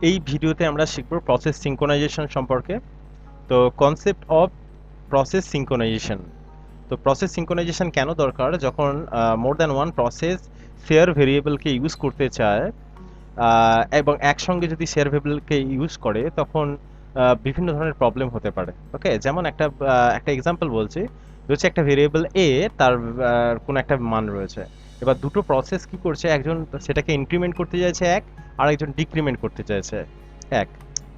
এই ভিডিওতে আমরা শিখব প্রসেস সিঙ্ক্রোনাইজেশন সম্পর্কে। তো কনসেপ্ট অফ প্রসেস সিঙ্ক্রোনাইজেশন। তো প্রসেস সিঙ্ক্রোনাইজেশন কেন দরকার? যখন more than one process share ভেরিয়েবলকে ইউজ করতে চায় এবং একসঙ্গে যদি শেয়ার ভেরিয়েবলকে ইউজ করে তখন বিভিন্ন ধরনের প্রবলেম হতে পারে। ওকে, যেমন একটা এক্সাম্পল বলছি। হচ্ছে একটা ভেরিয়েবল এ, তার কোনো একটা মান রয়েছে। এবার দুটো প্রসেস কি করছে, একজন সেটাকে ইনক্রিমেন্ট করতে চাইছে এক, আর একজন ডিক্রিমেন্ট করতে চাইছে এক।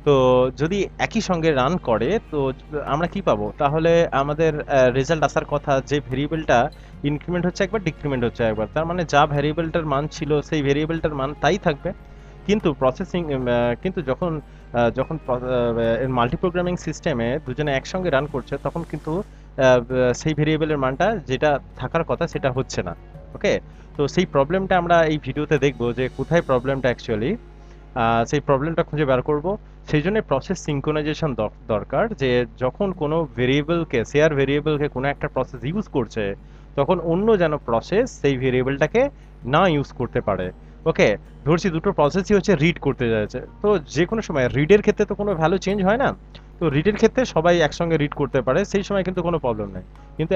তো যদি একই সঙ্গে রান করে তো আমরা কি পাবো? তাহলে আমাদের রেজাল্ট আসার কথা যে ভেরিয়েবলটা ইনক্রিমেন্ট হচ্ছে একবার, ডিক্রিমেন্ট হচ্ছে একবার, তার মানে যা ভেরিয়েবলটার মান ছিল সেই ভেরিয়েবলটার মান তাই থাকবে। কিন্তু কিন্তু যখন মাল্টি প্রোগ্রামিং সিস্টেমে দুজনে একসঙ্গে রান করছে তখন কিন্তু সেই ভেরিয়েবলের মানটা যেটা থাকার কথা সেটা হচ্ছে না। ওকে, তো সেই প্রবলেমটা আমরা এই ভিডিওতে দেখবো যে কোথায় প্রবলেমটা অ্যাকচুয়ালি, সেই প্রবলেমটা খুঁজে বের করব। সেই জন্য প্রসেস সিঙ্ক্রোনাইজেশন দরকার, যে যখন কোনো ভেরিয়েবলকে, শেয়ার ভেরিয়েবলকে কোনো একটা প্রসেস ইউজ করছে তখন অন্য যেন প্রসেস সেই ভেরিয়েবলটাকে না ইউজ করতে পারে। ওকে, ধরছি দুটো প্রসেসই হচ্ছে রিড করতে যাচ্ছে, তো যে কোনো সময় রিডের ক্ষেত্রে তো কোনো ভ্যালু চেঞ্জ হয় না। তো রিডের ক্ষেত্রে সবাই একসঙ্গে রিড করতে পারে, সেই সময় কিন্তু কোনো প্রবলেম নেই। কিন্তু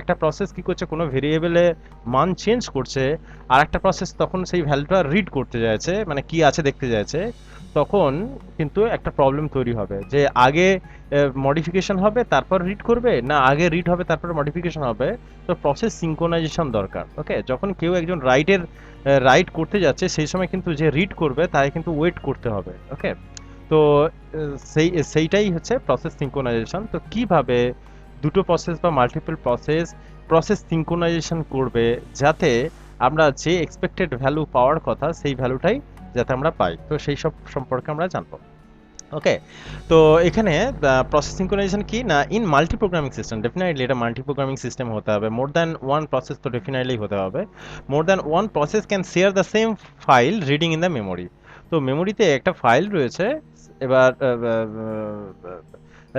একটা প্রসেস কি করছে, কোনো ভেরিয়েবলে মান চেঞ্জ করছে, আর একটা প্রসেস তখন সেই ভ্যালুটা রিড করতে যাচ্ছে, মানে কি আছে দেখতে যাচ্ছে, তখন কিন্তু একটা প্রবলেম তৈরি হবে যে আগে মডিফিকেশন হবে তারপর রিড করবে, না আগে রিড হবে তারপর মডিফিকেশন হবে। তো প্রসেস সিঙ্ক্রোনাইজেশন দরকার। ওকে, যখন কেউ একজন রাইট করতে যাচ্ছে সেই সময় কিন্তু যে রিড করবে তাই কিন্তু ওয়েট করতে হবে। ওকে, তো সেইটাই হচ্ছে প্রসেস সিঙ্ক্রোনাইজেশন। তো কিভাবে দুটো প্রসেস বা মাল্টিপল প্রসেস সিঙ্ক্রোনাইজেশন করবে যাতে আমরা যে এক্সপেক্টেড ভ্যালু পাওয়ার কথা সেই ভ্যালুটাই যাতে আমরা পাই, তো সেই সব সম্পর্কে আমরা জানবো। ওকে, তো এখানে প্রসেস সিঙ্ক্রোনাইজেশন কি না, in multi programming system definitely এটা মাল্টি প্রোগ্রামিং সিস্টেম হতে হবে। মোর দ্যান ওয়ান প্রসেস তো ডেফিনেটলি হতে হবে। More than one process can share the same file reading in the memory. তো মেমোরিতে একটা ফাইল রয়েছে, এবার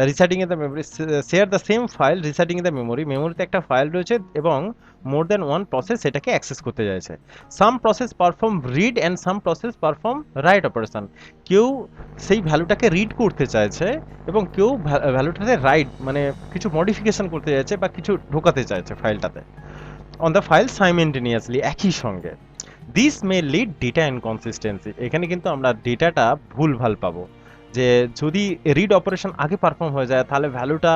residing in the memory, share the same file residing in the memory. মেমোরিতে একটা ফাইল রয়েছে এবং মোর দ্যান ওয়ান প্রসেস সেটাকে অ্যাক্সেস করতে চাইছে। Some process perform read and some process perform right operation. কেউ সেই ভ্যালুটাকে রিড করতে চাইছে এবং কেউ ভ্যালুটাতে রাইট, মানে কিছু মডিফিকেশন করতে চাইছে বা কিছু ঢোকাতে চাইছে ফাইলটাতে, অন দ্য ফাইল সাইমেন্টেনিয়াসলি একই সঙ্গে। This may lead data inconsistency. এখানে কিন্তু আমরা ডেটাটা ভুলভাল পাবো, যে যদি রিড অপারেশন আগে পারফর্ম হয়ে যায় তাহলে ভ্যালুটা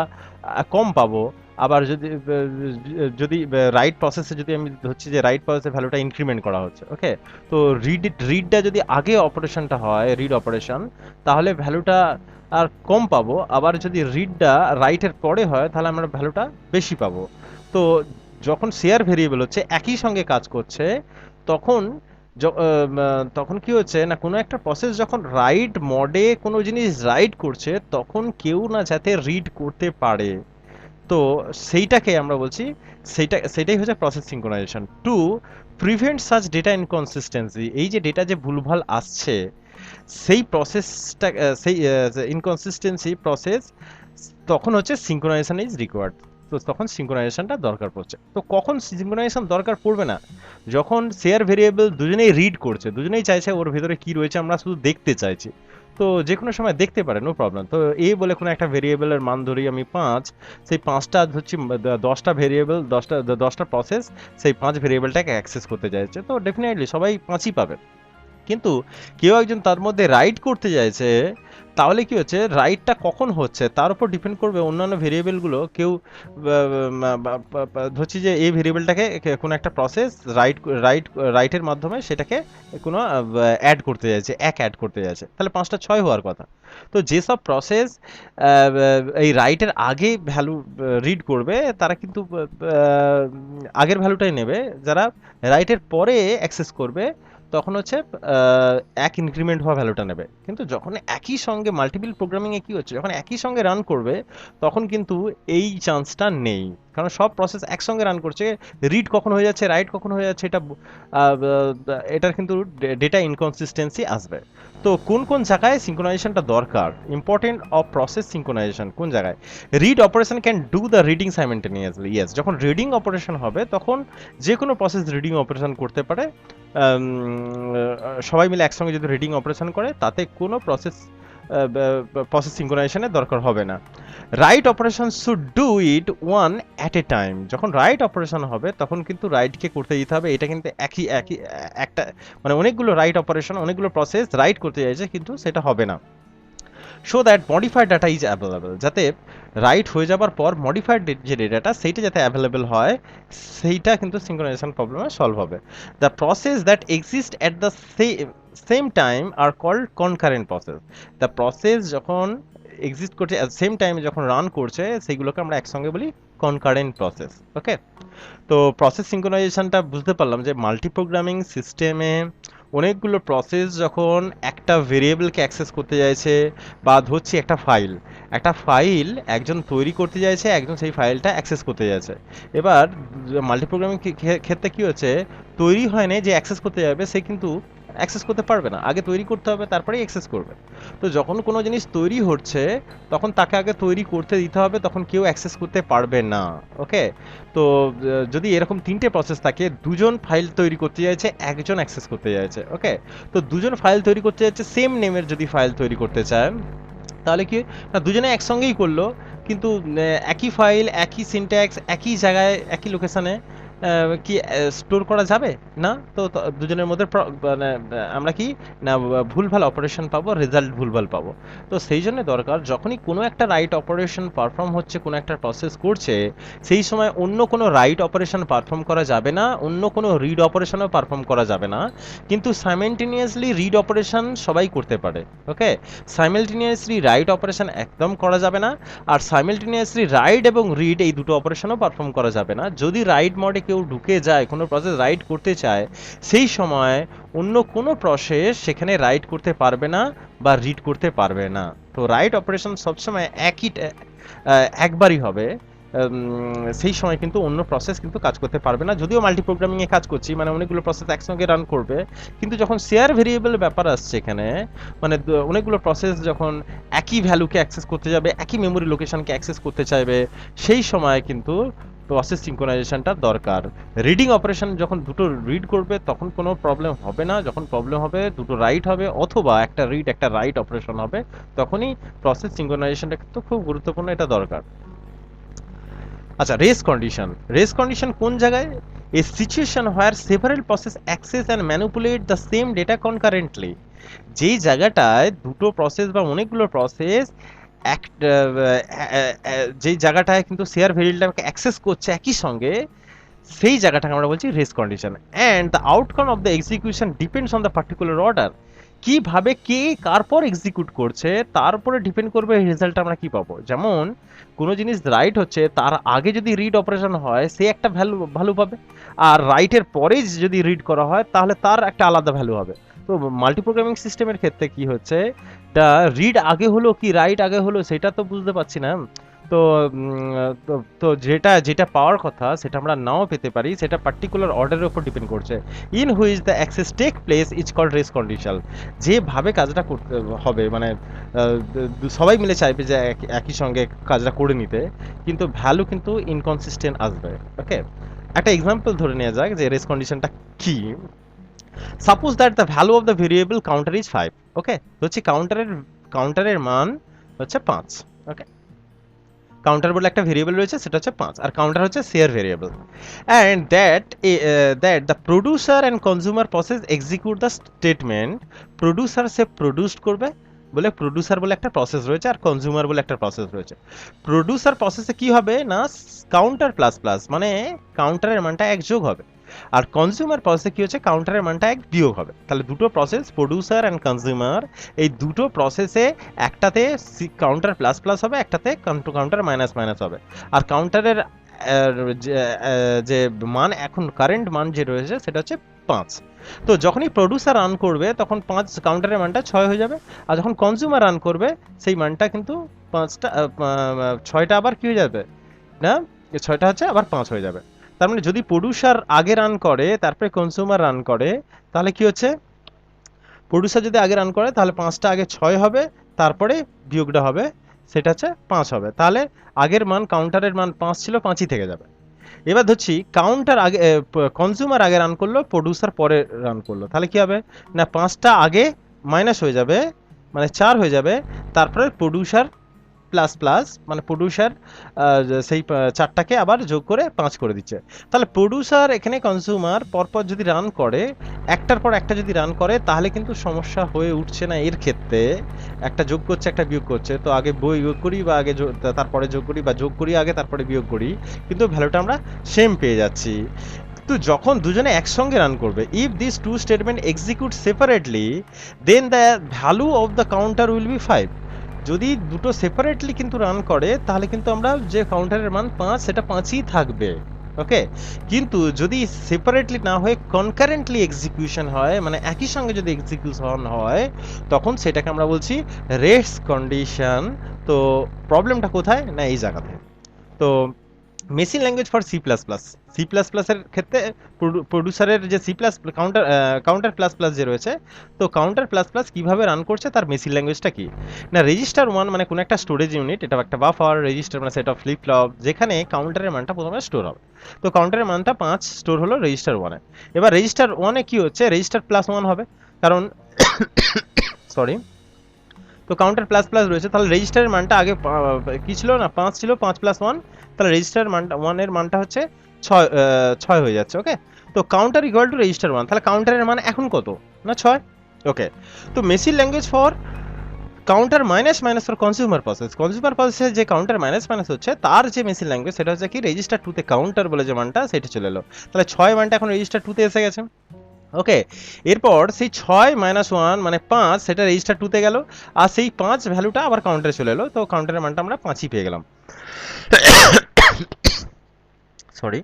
কম পাবো। আবার যদি রাইট প্রসেসে, যদি আমি ধরছি যে রাইট প্রসেসে ভ্যালুটা ইনক্রিমেন্ট করা হচ্ছে, ওকে, তো রিডটা যদি আগে অপারেশনটা হয়, রিড অপারেশন, তাহলে ভ্যালুটা আর কম পাবো। আবার যদি রিডটা রাইটের পরে হয় তাহলে আমরা ভ্যালুটা বেশি পাবো। তো যখন শেয়ার ভেরিয়েবল হচ্ছে একই সঙ্গে কাজ করছে তখন তখন কি হচ্ছে না, কোনো একটা প্রসেস যখন রাইট মোডে কোনো জিনিস রাইট করছে তখন কেউ না যাতে রিড করতে পারে। তো সেইটাকে আমরা বলছি, সেটাই হচ্ছে process synchronisation. To prevent such data inconsistency, এই যে ডেটা যে ভুলভাল আসছে সেই প্রসেসটা, সেই ইনকনসিস্টেন্সি প্রসেস, তখন হচ্ছে সিঙ্ক্রোনাইজেশন ইজ রিকোয়ার্ড। তো তখন সিঙ্ক্রোনাইজেশনটা দরকার পড়ছে। তো কখন সিঙ্ক্রোনাইজেশন দরকার পড়বে না? যখন শেয়ার ভেরিয়েবল দুজনেই রিড করছে, দুজনেই চাইছে ওর ভেতরে কি রয়েছে আমরা শুধু দেখতে চাইছি, তো যে কোনো সময় দেখতে পারে, নো প্রবলেম। তো এই বলে কোনো একটা ভেরিয়েবলের মান ধরি আমি 5, সেই 5টা হচ্ছে 10টা ভেরিয়েবল, 10টা প্রসেস সেই 5 ভেরিয়েবলটাকে অ্যাক্সেস করতে চাইছে, তো ডেফিনেটলি সবাই 5ই পাবে। কিন্তু কেউ একজন তার মধ্যে রাইট করতে চাইছে, তাহলে কি হচ্ছে, রাইটটা কখন হচ্ছে তার উপর ডিপেন্ড করবে অন্যান্য ভেরিয়েবলগুলো। কেউ ধরছি যে এই ভেরিয়েবলটাকে কোনো একটা প্রসেস রাইটের মাধ্যমে সেটাকে কোনো অ্যাড করতে যাচ্ছে, অ্যাড করতে যাচ্ছে, তাহলে 5টা 6 হওয়ার কথা। তো যেসব প্রসেস এই রাইটের আগে ভ্যালু রিড করবে তারা কিন্তু আগের ভ্যালুটাই নেবে, যারা রাইটের পরে অ্যাক্সেস করবে তখন হচ্ছে এক ইনক্রিমেন্ট হওয়া ভ্যালুটা নেবে। কিন্তু যখন একই সঙ্গে মাল্টিপল প্রোগ্রামিংয়ে কি হচ্ছে, যখন একই সঙ্গে রান করবে তখন কিন্তু এই চান্সটা নেই। কারণ সব প্রসেস একসঙ্গে রান করছে, রিড কখন হয়ে যাচ্ছে রাইট কখন হয়ে যাচ্ছে এটার কিন্তু ডেটা ইনকনসিস্টেন্সি আসবে। তো কোন কোন জায়গায় সিঙ্ক্রোনাইজেশনটা দরকার, ইম্পর্টেন্ট অফ প্রসেস সিঙ্ক্রোনাইজেশন কোন জায়গায়? Read operation can do the reading simultaneously, yes, যখন রিডিং অপারেশন হবে তখন যে কোনো প্রসেস রিডিং অপারেশন করতে পারে। সবাই মিলে একসঙ্গে যদি রিডিং অপারেশন করে তাতে কোনো প্রসেস সিঙ্ক্রোনাইজেশনের দরকার হবে না। Right operation should do it one at a time, যখন রাইট অপারেশন হবে তখন কিন্তু রাইটকে করতে দিতে হবে। এটা কিন্তু একই একই একটা মানে অনেকগুলো রাইট অপারেশন, অনেকগুলো প্রসেস রাইট করতে চাইছে, কিন্তু সেটা হবে না। So that modified data is available, যাতে রাইট হয়ে যাবার পর মডিফাইড যে ডেটাটা সেইটা যাতে অ্যাভেলেবল হয়, সেইটা কিন্তু সিঙ্ক্রোনাইজেশন প্রবলেমে সলভ হবে। The process that exist at the same time are called concurrent process. The process যখন এক্সিস্ট করছে সেম টাইমে যখন রান করছে সেইগুলোকে আমরা একসঙ্গে বলি কনকারেন্ট প্রসেস। ওকে, তো প্রসেস সিঙ্ক্রোনাইজেশনটা বুঝতে পারলাম যে মাল্টি প্রোগ্রামিং সিস্টেমে অনেকগুলো প্রসেস যখন একটা ভেরিয়েবলকে অ্যাক্সেস করতে চাইছে, বা ধরছি একটা ফাইল একজন তৈরি করতে চাইছে, একজন সেই ফাইলটা অ্যাক্সেস করতে চাইছে। এবার মাল্টি প্রোগ্রামিং ক্ষেত্রে কি হচ্ছে, তৈরি হয়নি যে অ্যাক্সেস করতে যাবে সে কিন্তু অ্যাক্সেস করতে পারবে না, আগে তৈরি করতে হবে তারপরেই অ্যাক্সেস করবে। তো যখন কোনো জিনিস তৈরি হচ্ছে তখন তাকে আগে তৈরি করতে দিতে হবে, তখন কেউ অ্যাক্সেস করতে পারবে না। ওকে, তো যদি এরকম তিনটে প্রসেস থাকে, দুজন ফাইল তৈরি করতে চাইছে, একজন অ্যাক্সেস করতে চাইছে। ওকে, তো দুজন ফাইল তৈরি করতে চাইছে, সেম নেমের যদি ফাইল তৈরি করতে চায় তাহলে কি না, দুজনে একসঙ্গেই করলো, কিন্তু একই ফাইল একই সিনট্যাক্স একই জায়গায় একই লোকেশনে কি স্টোর করা যাবে না? তো দুজনের মধ্যে মানে আমরা কি না ভুলভাল অপারেশন পাবো, রেজাল্ট ভুলভাল পাবো। তো সেই জন্য দরকার যখনই কোনো একটা রাইট অপারেশন পারফর্ম হচ্ছে, কোনো একটা প্রসেস করছে, সেই সময় অন্য কোনো রাইট অপারেশন পারফর্ম করা যাবে না, অন্য কোনো রিড অপারেশনও পারফর্ম করা যাবে না, কিন্তু সাইমেন্টেনিয়াসলি রিড অপারেশন সবাই করতে পারে। ওকে, সাইমেলটেনিয়াসলি রাইট অপারেশন একদম করা যাবে না, আর সাইমেলটেনিয়াসলি রাইট এবং রিড এই দুটো অপারেশনও পারফর্ম করা যাবে না। যদি রাইট মোডে কেউ ঢুকে যায়, কোনো প্রসেস রাইট করতে চায়, সেই সময় অন্য কোনো প্রসেস সেখানে রাইট করতে পারবে না বা রিড করতে পারবে না। তো রাইট অপারেশন সবসময় একবারই হবে, সেই সময় কিন্তু অন্য প্রসেস কিন্তু কাজ করতে পারবে না। যদিও মাল্টি প্রোগ্রামিং এ কাজ করছি, মানে অনেকগুলো প্রসেস একসঙ্গে রান করবে, কিন্তু যখন শেয়ার ভেরিয়েবল ব্যাপার আসছে এখানে, মানে অনেকগুলো প্রসেস যখন একই ভ্যালুকে অ্যাক্সেস করতে যাবে, একই মেমোরি লোকেশনকে অ্যাক্সেস করতে চাইবে, সেই সময় কিন্তু প্রসেস সিঙ্ক্রোনাইজেশনটা দরকার। রিডিং অপারেশন যখন দুটো রিড করবে তখন কোনো প্রবলেম হবে না, যখন প্রবলেম হবে দুটো রাইট হবে অথবা একটা রিড একটা রাইট অপারেশন হবে, তখনই প্রসেস সিঙ্ক্রোনাইজেশনটা কিন্তু খুব গুরুত্বপূর্ণ, এটা দরকার। আচ্ছা, রেস কন্ডিশন কোন জায়গায়? A situation where several process access and manipulate the same data concurrently, যেই জায়গাটায় দুটো প্রসেস বা অনেকগুলো প্রসেস এক যেই জায়গাটায় কিন্তু শেয়ার ভেরিয়েবলটাকে অ্যাক্সেস করছে একই সঙ্গে, সেই জায়গাটাকে আমরা বলছি race condition. And the outcome of the execution depends on the particular order, কিভাবে কে কার পর এক্সিকিউট করছে তার উপরে ডিপেন্ড করবে এই রেজাল্ট আমরা কি পাবো। যেমন কোনো জিনিস রাইট হচ্ছে, তার আগে যদি রিড অপারেশন হয় সে একটা ভ্যালু পাবে, আর রাইটের পরে যদি রিড করা হয় তাহলে তার একটা আলাদা ভ্যালু হবে। তো মাল্টি প্রোগ্রামিং সিস্টেমের ক্ষেত্রে কি হচ্ছে, তা রিড আগে হলো কি রাইট আগে হলো সেটা তো বুঝতে পারছি না। তো তো যেটা যেটা পাওয়ার কথা সেটা আমরা নাও পেতে পারি, সেটা পার্টিকুলার অর্ডারের উপর ডিপেন্ড করছে। In which the access take place is called race condition. যেভাবে কাজটা করতে হবে, মানে সবাই মিলে চাইবে যে একই সঙ্গে কাজটা করে নিতে, কিন্তু ভ্যালু কিন্তু ইনকনসিস্টেন্ট আসবে। ওকে, একটা এক্সাম্পল ধরে নেওয়া যাক যে রেস কন্ডিশনটা কি। Suppose that the value of the variable counter is 5। ওকে, হচ্ছে কাউন্টারের মান হচ্ছে 5। ওকে, কাউন্টার বলে একটা ভেরিয়েবল রয়েছে, সেটা হচ্ছে 5, আর কাউন্টার হচ্ছে share variable. And that the producer and consumer process execute the statement. Producer say produce করবে বলে প্রোডিউসার বলে একটা প্রসেস রয়েছে, আর কনজিউমার বলে একটা প্রসেস রয়েছে। প্রোডিউসার প্রসেসে কি হবে না, কাউন্টার প্লাস প্লাস মানে কাউন্টারের মানটা 1 যোগ হবে, আর কনজিউমার প্রসেসে কি হচ্ছে কাউন্টারের মানটা 1 বিয়োগ হবে। তাহলে দুটো প্রসেস প্রোডিউসার অ্যান্ড কনজিউমার, এই দুটো প্রসেসে একটাতে কাউন্টার প্লাস প্লাস হবে, একটাতে কাউন্টার মাইনাস মাইনাস হবে। আর কাউন্টারের যে মান এখন কারেন্ট মান যে রয়েছে সেটা হচ্ছে 5। তো যখনই প্রোডিউসার রান করবে তখন 5 কাউন্টারের মানটা 6 হয়ে যাবে, আর যখন কনজিউমার রান করবে সেই মানটা কিন্তু 6টা আবার কি হয়ে যাবে না ছয়টা হচ্ছে আবার 5 হয়ে যাবে। তার মানে যদি প্রোডিউসার আগে রান করে তারপরে কনজিউমার রান করে, তাহলে কি হচ্ছে, প্রোডিউসার যদি আগে রান করে তাহলে 5টা আগে 6 হবে, তারপরে বিয়োগটা হবে, সেটা হচ্ছে 5 হবে। তাহলে আগের মান, কাউন্টারের মান 5 ছিল, 5ই থেকে যাবে। এবার ধরছি কাউন্টার আগে, কনজিউমার আগে রান করলো, প্রোডিউসার পরে রান করলো, তাহলে কি হবে না 5টা আগে মাইনাস হয়ে যাবে, মানে 4 হয়ে যাবে, তারপরে প্রোডিউসার প্লাস প্লাস, মানে প্রোডিউসার সেই 4টাকে আবার যোগ করে 5 করে দিচ্ছে। তাহলে প্রোডিউসার এখানে কনজিউমার পরপর যদি রান করে, একটার পর একটা যদি রান করে, তাহলে কিন্তু সমস্যা হয়ে উঠছে না এর ক্ষেত্রে। একটা যোগ করছে, একটা বিয়োগ করছে, তো আগে বিয়োগ করি বা আগে তারপরে যোগ করি, বা যোগ করি আগে তারপরে বিয়োগ করি, কিন্তু ভ্যালুটা আমরা সেম পেয়ে যাচ্ছি। তো যখন দুজনে একসঙ্গে রান করবে, if this two statement execute separately, then the value of the counter will be 5। যদি দুটো সেপারেটলি কিন্তু রান করে, তাহলে কিন্তু আমরা যে কাউন্টারের মান 5 সেটা 5ই থাকবে। ওকে, কিন্তু যদি সেপারেটলি না হয়ে কনকারেন্টলি এক্সিকিউশন হয়, মানে একই সঙ্গে যদি এক্সিকিউশন হয়, তখন সেটাকে আমরা বলছি রেস্ট কন্ডিশন। তো প্রবলেমটা কোথায় না এই জায়গাতে। তো machine language for C plus plus, C plus প্লাসের ক্ষেত্রে প্রডিউসারের যে C plus counter plus plus যে রয়েছে, তো কাউন্টার প্লাস প্লাস কীভাবে রান করছে তার মেশিন ল্যাঙ্গুয়েজটা কি না, রেজিস্টার 1 মানে কোনো একটা স্টোরেজ ইউনিট, এটা একটা বাফার, রেজিস্টার মানে সেট অফ ফ্লিপ ফ্লপ, যেখানে কাউন্টারের মানটা প্রথমে স্টোর হবে। তো কাউন্টারের মানটা 5 স্টোর হলো রেজিস্টার 1-এ। এবার রেজিস্টার 1-এ কি হচ্ছে, রেজিস্টার প্লাস 1 হবে, কারণ সরি, তো কাউন্টার প্লাস প্লাস রয়েছে, তাহলে রেজিস্টারের মানটা আগে কি ছিল না 5 ছিল, 5 প্লাস 1, তাহলে রেজিস্টার মানটা 1 এর মানটা হচ্ছে 6 হয়ে যাচ্ছে। ওকে, তো কাউন্টার ইকুয়াল টু রেজিস্টার 1, তাহলে কাউন্টারের মান এখন কত না 6। ওকে, তো machine language for counter minus minus for consumer process, consumer প্রসেসে যে কাউন্টার মাইনাস মাইনাস হচ্ছে তার যে মেশিন ল্যাঙ্গুয়েজ সেটা হচ্ছে কি রেজিস্টার 2-তে কাউন্টার বলে যে মানটা সেটা চলে এলো, তাহলে 6 মানটা এখন রেজিস্টার 2-তে এসে গেছে। ওকে, এরপর সেই 6 মাইনাস 1 মানে 5 সেটা রেজিস্টার 2-তে গেল, আর সেই 5 ভ্যালুটা আবার কাউন্টারে চলে এলো, তো কাউন্টারের মানটা আমরা 5ই পেয়ে গেলাম। সরি,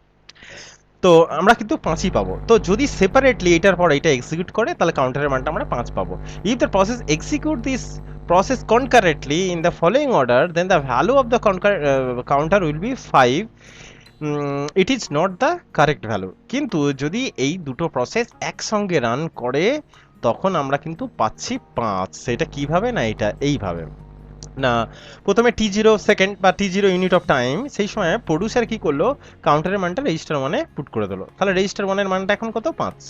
তো আমরা কিন্তু 5ই পাবো। তো যদি সেপারেটলি এটার পর এটা এক্সিকিউট করে, তাহলে কাউন্টারের মানটা আমরা 5 পাবো। If the process execute this process concurrently in the following order, then the value of the counter will be 5. It is not the correct value. কিন্তু যদি এই দুটো প্রসেস একসঙ্গে রান করে, তখন আমরা কিন্তু পাচ্ছি 5। সেটা কিভাবে না এটা এইভাবে না, প্রথমে t0 সেকেন্ড বা t0 ইউনিট অফ টাইম, সেই সময় প্রডিউসার কি করলো, কাউন্টারের মানটা রেজিস্টার 1-এ পুট করে দিল, তাহলে রেজিস্টার 1-এর মানটা এখন কত 5।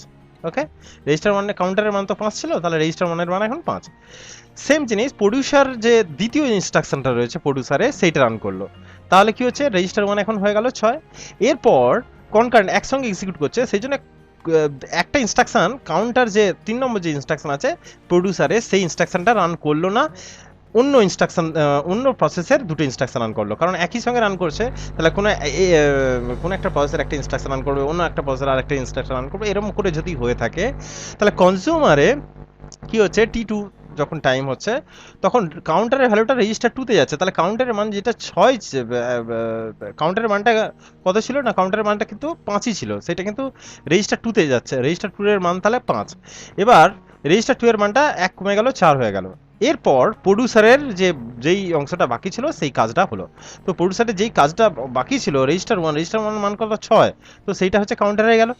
ওকে, রেজিস্টার 1-এ কাউন্টারের মান তো 5 ছিল, তাহলে রেজিস্টার 1-এর মান এখন 5। সেম জিনিস প্রডিউসার যে দ্বিতীয় ইনস্ট্রাকশনটা রয়েছে প্রডিউসারে, সেইটা রান করলো, তাহলে কি হচ্ছে রেজিস্টার 1 এখন হয়ে গেল 6। এরপর কনকারেন্ট একসঙ্গে এক্সিকিউট করছে, সেই জন্য একটা ইনস্ট্রাকশন কাউন্টার যে 3 নম্বর যে ইনস্ট্রাকশন আছে প্রডিউসারে, সেই ইনস্ট্রাকশনটা রান করলো না, অন্য ইনস্ট্রাকশন অন্য প্রসেসের দুটো ইনস্ট্রাকশন রান করলো, কারণ একই সঙ্গে রান করছে, তাহলে কোনো একটা প্রসেসের একটা ইনস্ট্রাকশন রান করবে, অন্য একটা প্রসেসের আরেকটা ইনস্ট্রাকশন রান করবে, এরকম করে যদি হয়ে থাকে, তাহলে কনজিউমারে কি হচ্ছে t2 যখন টাইম হচ্ছে, তখন কাউন্টারের ভ্যালুটা রেজিস্টার 2-তে যাচ্ছে, তাহলে কাউন্টারের মান যেটা 6, কাউন্টারের মানটা কত ছিল না, কাউন্টারের মানটা কিন্তু 5ই ছিল, সেটা কিন্তু রেজিস্টার 2-তে যাচ্ছে, রেজিস্টার 2 এর মান তাহলে 5। এবার রেজিস্টার 2 এর মানটা 1 কমে গেল, 4 হয়ে গেল। এরপর প্রডিউসারের যেই অংশটা বাকি ছিল সেই কাজটা হলো, তো প্রডিউসারের যেই কাজটা বাকি ছিল রেজিস্টার 1 মান কত 6, তো সেইটা হচ্ছে কাউন্টারে গেল।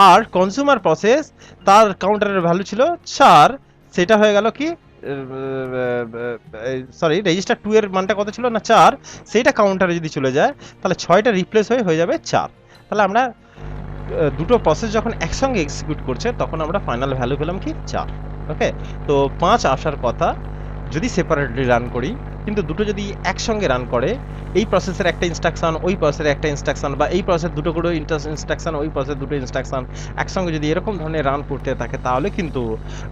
আর কনজিউমার প্রসেস তার কাউন্টারের ভ্যালু ছিল 4, সেটা হয়ে গেল কি, সরি, রেজিস্টার 2 এর মানটা কত ছিল না 4, সেইটা কাউন্টারে যদি চলে যায়, তাহলে 6টা রিপ্লেস হয়ে যাবে 4। তাহলে আমরা দুটো প্রসেস যখন একসঙ্গে এক্সিকিউট করছে, তখন আমরা ফাইনাল ভ্যালু পেলাম কি 4। ওকে, তো 5 আসার কথা যদি সেপারেটলি রান করি, কিন্তু দুটো যদি একসঙ্গে রান করে, এই প্রসেসের একটা ইনস্ট্রাকশন, ওই প্রসেসের একটা ইনস্ট্রাকশন, বা এই প্রসেস দুটো করে ইনস্ট্রাকশন, ওই প্রসেস দুটো ইনস্ট্রাকশন একসঙ্গে যদি এরকম ধরনের রান করতে থাকে, তাহলে কিন্তু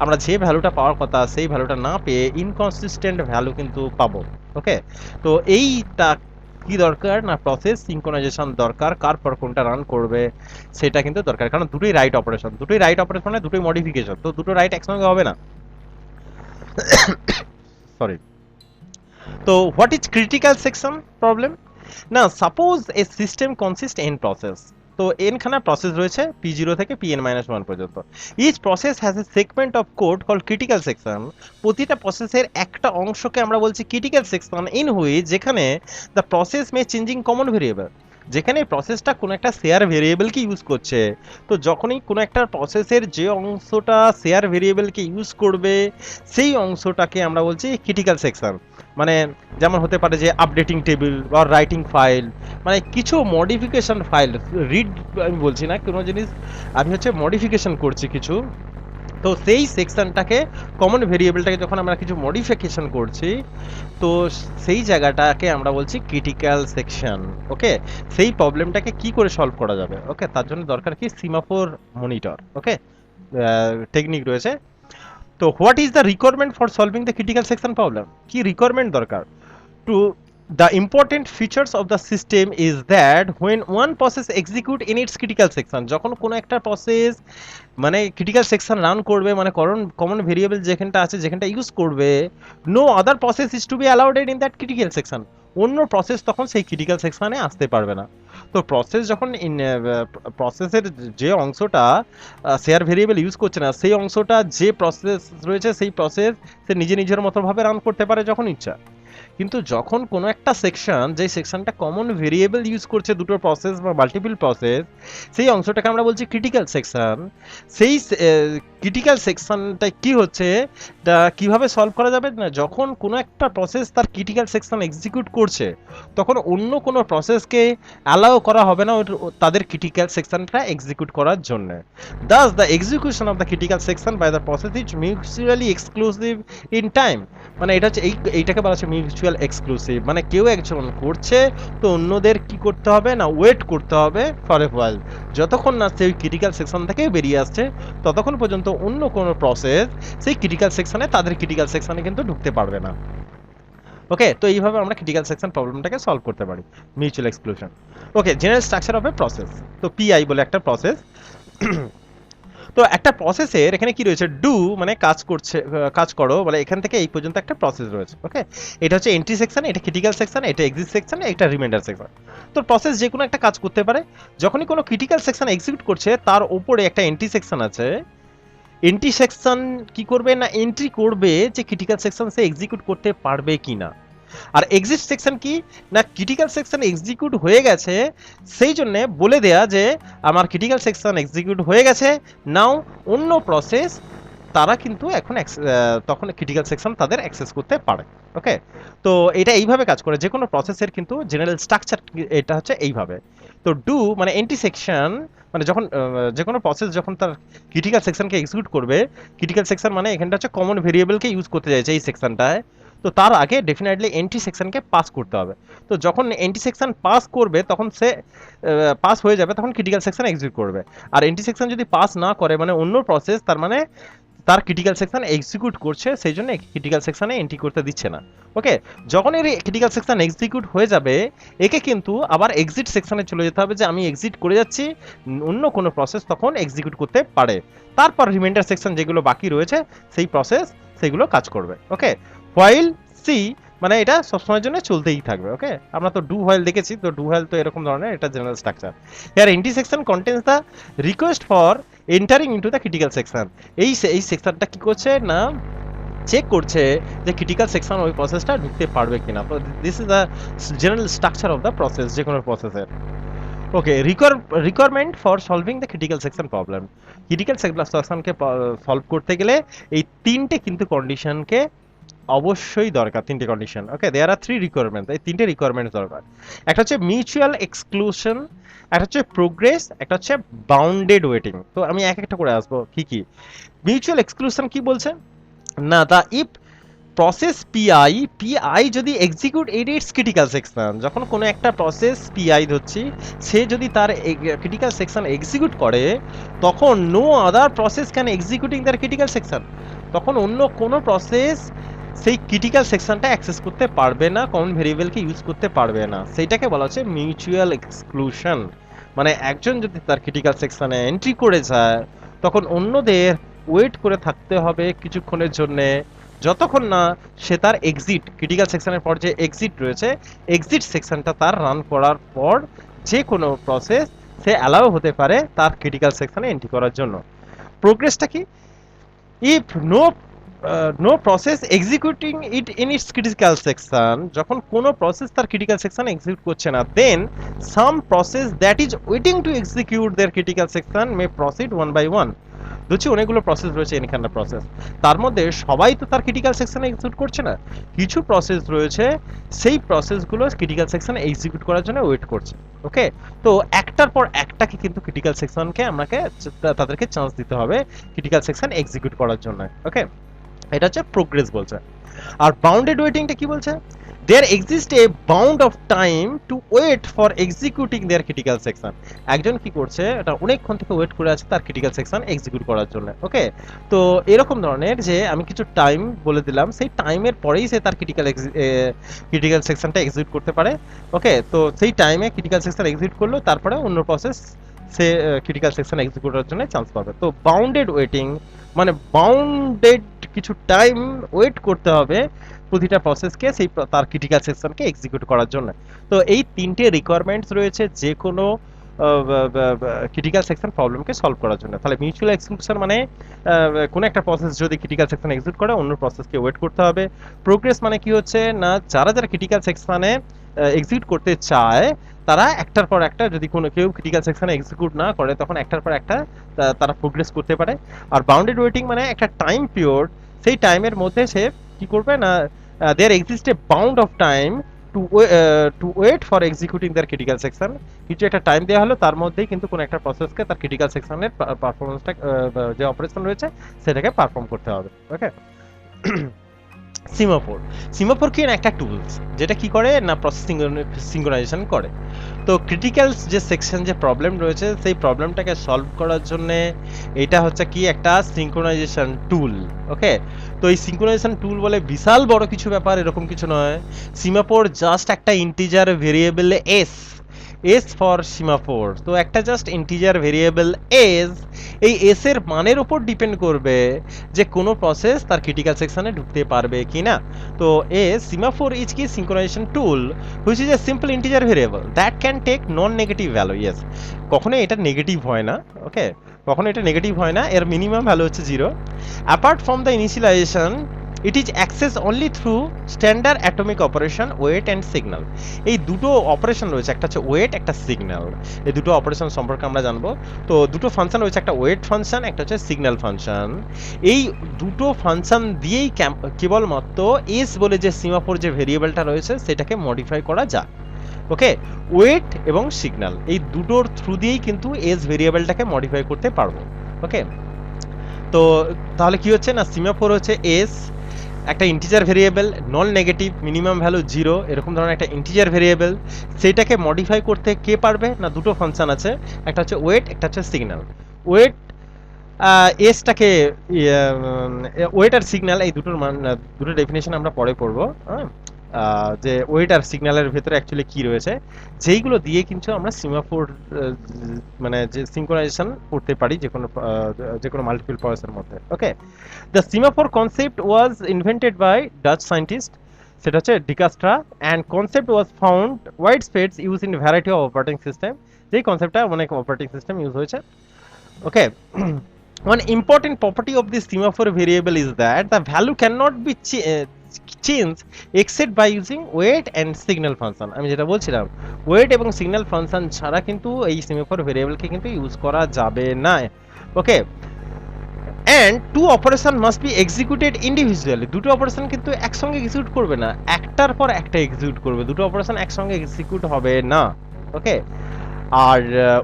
আমরা যে ভ্যালুটা পাওয়ার কথা সেই ভ্যালুটা না পেয়ে ইনকনসিস্টেন্ট ভ্যালু কিন্তু পাবো। ওকে, তো এইটা কি দরকার না, প্রসেস সিনক্রোনাইজেশন দরকার, কার পর কোনটা রান করবে সেটা কিন্তু দরকার, কারণ দুটোই রাইট অপারেশন, দুটোই রাইট অপারেশনে দুটোই মডিফিকেশন, তো দুটো রাইট একসঙ্গে হবে না। সরি, তো what is critical section problem না, suppose a system consist N process, তো এনখানা প্রসেস রয়েছে p0 থেকে pn-1 পর্যন্ত, each process has a segment of code call critical section, প্রতিটা প্রসেসের একটা অংশকে আমরা বলছি ক্রিটিক্যাল সেকশন, ইন হুইচ যেখানে the process may changing common variable, যেখানে প্রসেসটা কোনো একটা শেয়ার ভেরিয়েবলকে ইউজ করছে। তো যখনই কোনো একটা প্রসেসের যে অংশটা শেয়ার ভেরিয়েবলকে ইউজ করবে সেই অংশটাকে আমরা বলছি ক্রিটিক্যাল সেকশন। মানে যেমন হতে পারে যে আপডেটিং টেবিল বা রাইটিং ফাইল, মানে কিছু মডিফিকেশন ফাইল, রিড আমি বলছি না, কোনো জিনিস আমি হচ্ছে মডিফিকেশন করছি কিছু, তো সেই সেকশনটাকে কমন ভেরিয়েবলটাকে যখন আমরা কিছু মডিফিকেশন করছি, তো সেই জায়গাটাকে আমরা বলছি ক্রিটিক্যাল সেকশন। ওকে, সেই প্রবলেমটাকে কি করে সলভ করা যাবে, ওকে, তার জন্য দরকার কি সিমাফোর মনিটর। ওকে, টেকনিক রয়েছে। তো what is the requirement for solving the critical section problem? কি রিকোয়ারমেন্ট দরকার? To the important features of the system is that when one process execute in its critical section, যখন কোনো একটা process মানে critical section run করবে, মানে common variable যেখানটা আছে যেখানটা ইউজ করবে, no other process is to be allowed in that critical section, অন্য প্রসেস তখন সেই ক্রিটিক্যাল সেকশনে আসতে পারবে না। তো প্রসেস যখন প্রসেসের যে অংশটা শেয়ার ভেরিয়েবল ইউজ করছে না, সেই অংশটা যে প্রসেস রয়েছে সেই প্রসেস সে নিজের মতোভাবে রান করতে পারে যখন ইচ্ছা। কিন্তু যখন কোনো একটা সেকশন, যে সেকশনটা কমন ভেরিয়েবল ইউজ করছে দুটো প্রসেস বা মাল্টিপল প্রসেস, সেই অংশটাকে আমরা বলছি ক্রিটিক্যাল সেকশন। সেই ক্রিটিক্যাল সেকশনটা কি হচ্ছে, তা কিভাবে সলভ করা যাবে না, যখন কোনো একটা প্রসেস তার ক্রিটিক্যাল সেকশন এক্সিকিউট করছে তখন অন্য কোনো প্রসেসকে অ্যালাউ করা হবে না তাদের ক্রিটিক্যাল সেকশনটা এক্সিকিউট করার জন্য। Thus the execution of the critical section by the process is mutually exclusive in time. মানে এটা হচ্ছে এইটাকে বলা হচ্ছে মিউচুয়াল এক্সক্লুসিভ, মানে কেউ একজন করছে তো অন্যদের কি করতে হবে না, ওয়েট করতে হবে ফর এ হোয়াইল, যতক্ষণ না সেই ক্রিটিক্যাল সেকশন থেকে বেরিয়ে আসছে ততক্ষণ পর্যন্ত অন্য কোনো প্রসেস সেই ক্রিটিক্যাল সেকশনে তাদের ক্রিটিক্যাল সেকশনে কিন্তু ঢুকতে পারবে না। ওকে, তো এইভাবে আমরা ক্রিটিক্যাল সেকশন প্রবলেমটাকে সলভ করতে পারি, mutual exclusion. Okay, general structure of a process. তো পিআই বলে একটা প্রসেস। তো একটা প্রসেসের এখানে কি রয়েছে, ডু মানে কাজ করছে, কাজ করো, মানে এখান থেকে এই পর্যন্ত একটা প্রসেস রয়েছে। ওকে, এটা হচ্ছে এন্ট্রি সেকশন, এটা ক্রিটিক্যাল সেকশন, এটা এক্সিট সেকশন, এটা রিমাইন্ডার সেকশন। তো প্রসেস যে কোনো একটা কাজ করতে পারে, যখনই কোনো ক্রিটিক্যাল সেকশন এক্সিকিউট করছে তার উপরে একটা এন্ট্রি সেকশন আছে। এন্ট্রি সেকশন কি করবে না, এন্ট্রি করবে যে ক্রিটিক্যাল সেকশন সে এক্সিকিউট করতে পারবে কিনা। আর এক্সিট সেকশন কি না, ক্রিটিক্যাল সেকশন এক্সিকিউট হয়ে গেছে সেই জন্য বলে দেয়া যে আমার ক্রিটিক্যাল সেকশন এক্সিকিউট হয়ে গেছে, নাও অন্য প্রসেস তারা কিন্তু এখন তখন ক্রিটিক্যাল সেকশন তাদের অ্যাক্সেস করতে পারে। ওকে, তো এটা এইভাবে কাজ করে, যে কোনো প্রসেসের কিন্তু জেনারেল স্ট্রাকচার এটা হচ্ছে এইভাবে। তো ডু মানে এন্ট্রি সেকশন, মানে যখন যে কোনো প্রসেস যখন তার ক্রিটিক্যাল সেকশনকে এক্সিকিউট করবে, ক্রিটিক্যাল সেকশন মানে এখানটা হচ্ছে কমন ভেরিয়েবলকে ইউজ করতে চাইছে এই সেকশনটায়, তো তার আগে ডেফিনেটলি এন্ট্রি সেকশনকে পাস করতে হবে। তো যখন এন্ট্রি সেকশন পাস করবে তখন সে পাস হয়ে যাবে, তখন ক্রিটিক্যাল সেকশন এক্সিকিউট করবে। আর এন্ট্রি সেকশন যদি পাস না করে মানে অন্য প্রসেস, তার মানে তার ক্রিটিক্যাল সেকশন এক্সিকিউট করছে, সেই জন্য ক্রিটিক্যাল সেকশনে এন্ট্রি করতে দিচ্ছে না। ওকে, যখন এর ক্রিটিক্যাল সেকশন এক্সিকিউট হয়ে যাবে একে কিন্তু আবার এক্সিট সেকশনে চলে যেতে হবে, যে আমি এক্সিট করে যাচ্ছি, অন্য কোনো প্রসেস তখন এক্সিকিউট করতে পারে। তারপর রিমাইন্ডার সেকশন যেগুলো বাকি রয়েছে সেই প্রসেস সেগুলো কাজ করবে। ওকে, হোয়াইল সি মানে এটা সবসময়ের জন্য চলতেই থাকবে। ওকে, আমরা তো ডু হোয়াইল দেখেছি, তো ডু হোয়াইল তো এরকম ধরনের, এটা general structure. Here entry section contains the request for entering into the critical section. এই সেকশনটা কি করছে না, চেক করছে যে ক্রিটিক্যাল সেকশন ওই প্রসেসটা ঢুকতে পারবে কিনা। তো this is the general structure of the process, যে কোনো প্রসেসের। Okay, requirement for solving the critical section problem. Critical সেকশনকে সলভ করতে গেলে এই তিনটে কিন্তু কন্ডিশনকে অবশ্যই দরকার, তিনটে কন্ডিশন। ওকে, দেয়ার আর 3 রিকোয়ারমেন্ট, এই তিনটে রিকোয়ারমেন্ট দরকার। একটা হচ্ছে মিউচুয়াল এক্সক্লুশন, একটা হচ্ছে প্রোগ্রেস, একটা হচ্ছে বাউন্ডেড ওয়েটিং। তো আমি এক একটা করে আসবো কি কি। মিউচুয়াল এক্সক্লুশন কি বলছে না, দা ইফ প্রসেস পিআই যদি এক্সিকিউট ইটস ক্রিটিক্যাল সেকশন, যখন কোনো একটা প্রসেস পিআই ধরছি সে যদি তার ক্রিটিক্যাল সেকশন এক্সিকিউট করে, তখন no other process can executing their critical section, তখন অন্য কোনো প্রসেস সেই ক্রিটিক্যাল সেকশনটা অ্যাক্সেস করতে পারবে না, কমন ভেরিয়েবলকে ইউজ করতে পারবে না। সেইটাকে বলা হচ্ছে মিউচুয়াল এক্সক্লুশন। মানে একজন যদি তার ক্রিটিক্যাল সেকশনে এন্ট্রি করে যায় তখন অন্যদের ওয়েট করে থাকতে হবে কিছুক্ষণের জন্যে, যতক্ষণ না সে তার এক্সিট, ক্রিটিক্যাল সেকশনের পর যে এক্সিট রয়েছে এক্সিট সেকশনটা তার রান করার পর যে কোনো প্রসেস সে অ্যালাউ হতে পারে তার ক্রিটিক্যাল সেকশনে এন্ট্রি করার জন্য। প্রোগ্রেসটা কি, if no no process executing it in its critical section, যখন কোনো প্রসেস তার ক্রিটিক্যাল সেকশন এক্সিকিউট করছে না, then some process that is waiting to execute their critical section may proceed one by one. বুঝছি অনেকগুলো প্রসেস রয়েছে এখানে process, তার মধ্যে সবাই তো তার ক্রিটিক্যাল সেকশনে এক্সিকিউট করছে না, কিছু প্রসেস রয়েছে সেই প্রসেসগুলো ক্রিটিক্যাল সেকশনে এক্সিকিউট করার জন্য ওয়েট করছে। ওকে, তো একটার পর একটাকে কিন্তু ক্রিটিক্যাল সেকশনকে আমাকে তাদেরকে চান্স দিতে হবে ক্রিটিক্যাল সেকশন এক্সিকিউট করার জন্য। ওকে, এটা হচ্ছে প্রোগ্রেস বলছে। আর বাউন্ডেড ওয়েটিংটা কি বলছে? There exist a bound of time to wait for executing their critical section. একজন কি করছে, এটা অনেকক্ষণ থেকে ওয়েট করে আছে তার ক্রিটিক্যাল সেকশন এক্সিকিউট করার জন্য। ওকে, তো এরকম ধরনের যে আমি কিছু টাইম বলে দিলাম, সেই টাইমের পরেই সে তার ক্রিটিক্যাল সেকশনটা এক্সিকিউট করতে পারে। ওকে, তো সেই টাইমে ক্রিটিক্যাল সেকশন এক্সিকিউট করলো, তারপরে অন্য প্রসেস সে ক্রিটিক্যাল সেকশন এক্সিকিউট করার জন্য চান্স পাবে। তো বাউন্ডেড ওয়েটিং মানে বাউন্ডেড কিছু টাইম ওয়েট করতে হবে প্রতিটা প্রসেসকে সেই তার ক্রিটিক্যাল সেকশনকে এক্সিকিউট করার জন্য। তো এই তিনটে রিকোয়ারমেন্টস রয়েছে যে কোনো ক্রিটিক্যাল সেকশন প্রবলেমকে সলভ করার জন্য। তাহলে মিউচুয়াল এক্সক্লুশন মানে কোনো একটা প্রসেস যদি ক্রিটিক্যাল সেকশন এক্সিকিউট করে অন্য প্রসেসকে ওয়েট করতে হবে। প্রোগ্রেস মানে কি হচ্ছে না, যারা যারা ক্রিটিক্যাল সেকশনে এক্সিকিউট করতে চায় তারা একটার পর একটা, যদি কোনো কেউ ক্রিটিক্যাল সেকশনে এক্সিকিউট না করে তখন একটার পর একটা তারা প্রোগ্রেস করতে পারে। আর বাউন্ডেড ওয়েটিং মানে একটা টাইম পিরিয়ড, সেই টাইমের মধ্যে সে কি করবে না, there exist a bound of time to wait for executing their critical section. কিছু একটা টাইম দেওয়া হলো, তার মধ্যেই কিন্তু কোনো একটা প্রসেসকে তার ক্রিটিক্যাল সেকশনের পারফরমেন্সটা যে অপারেশন রয়েছে সেটাকে পারফর্ম করতে হবে। ওকে, সিমাফোর। সিমাফোর কি একটা টুলস যেটা কি করে না প্রসেসিং সিঙ্ক্রোনাইজেশন করে। তো ক্রিটিক্যাল যে সেকশন যে প্রবলেম রয়েছে সেই প্রবলেমটাকে সলভ করার জন্য এটা হচ্ছে কি একটা সিঙ্ক্রোনাইজেশন টুল। ওকে, তো এই সিঙ্ক্রোনাইজেশন টুল বলে বিশাল বড় কিছু ব্যাপার এরকম কিছু নয়। সিমাফোর জাস্ট একটা integer variable S, S for semaphore, তো একটা জাস্ট ইন্টিজার ভেরিয়েবল এস, এই এস এর মানের উপর ডিপেন্ড করবে যে কোনো প্রসেস তার ক্রিটিক্যাল সেকশনে ঢুকতে পারবে কিনা। তো এ সিমাফোর ইজ কি synchronisation tool which is a simple integer variable that can take non negative value. Yes, কখনো এটা নেগেটিভ হয় না। ওকে, কখনো এটা নেগেটিভ হয় না, এর মিনিমাম ভ্যালু হচ্ছে 0। Apart from the initialisation it is access only through standard atomic operation wait and signal. এই দুটো অপারেশন রয়েছে, একটা হচ্ছে ওয়েট, একটা সিগন্যাল। এই দুটো অপারেশন সম্পর্কে আমরা জানবো। তো দুটো ফাংশন রয়েছে, একটা ওয়েট ফাংশন, একটা হচ্ছে সিগন্যাল ফাংশন। এই দুটো ফাংশন দিয়েই কেবলমাত্র এস বলে যে সিমাফোর যে ভেরিয়েবলটা রয়েছে সেটাকে মডিফাই করা যায়। ওকে, ওয়েট এবং সিগন্যাল এই দুটোর থ্রু দিয়েই কিন্তু এস ভেরিয়েবলটাকে মডিফাই করতে পারবো। ওকে, তো তাহলে কি হচ্ছে না, সিমাফোর হচ্ছে এস, একটা integer variable, non negative, minimum value 0, এরকম ধরনের একটা ইন্টিজার ভেরিয়েবল। সেটাকে মডিফাই করতে কে পারবে না, দুটো ফাংশন আছে, একটা হচ্ছে ওয়েট, একটা হচ্ছে সিগন্যাল। ওয়েট এসটাকে ওয়েট আর সিগন্যাল এই দুটোর দুটো ডেফিনেশন আমরা পরে পড়বো। হ্যাঁ, যে ওয়েট আর সিগন্যালের ভেতরে অ্যাকচুয়ালি কি রয়েছে, যেইগুলো দিয়ে কিন্তু আমরা সিমাফোর মানে যে সিঙ্ক্রোনাইজেশন করতে পারি যে কোনো মাল্টিপল প্রসেসের মধ্যে। Okay, the semaphore concept was invented by Dutch scientist, সেটা হচ্ছে Dijkstra, and concept was found wide spread use in variety of operating system. যেই কনসেপ্টটা অনেক অপারেটিং সিস্টেম ইউজ হয়েছে। ওকে, one important property of this semaphore variable is that the value cannot be changed except by using weight and signal function। আমি যেটা বলছিলাম, wait এবং signal function ছাড়া কিন্তু এই semaphore variable কে কিন্তু ইউজ করা যাবে না। ওকে, and two operation must be executed individually। দুটো অপারেশন কিন্তু একসঙ্গে এক্সিকিউট করবে না, একটার পর একটা এক্সিকিউট করবে, দুটো অপারেশন একসঙ্গে এক্সিকিউট হবে না। ওকে, আর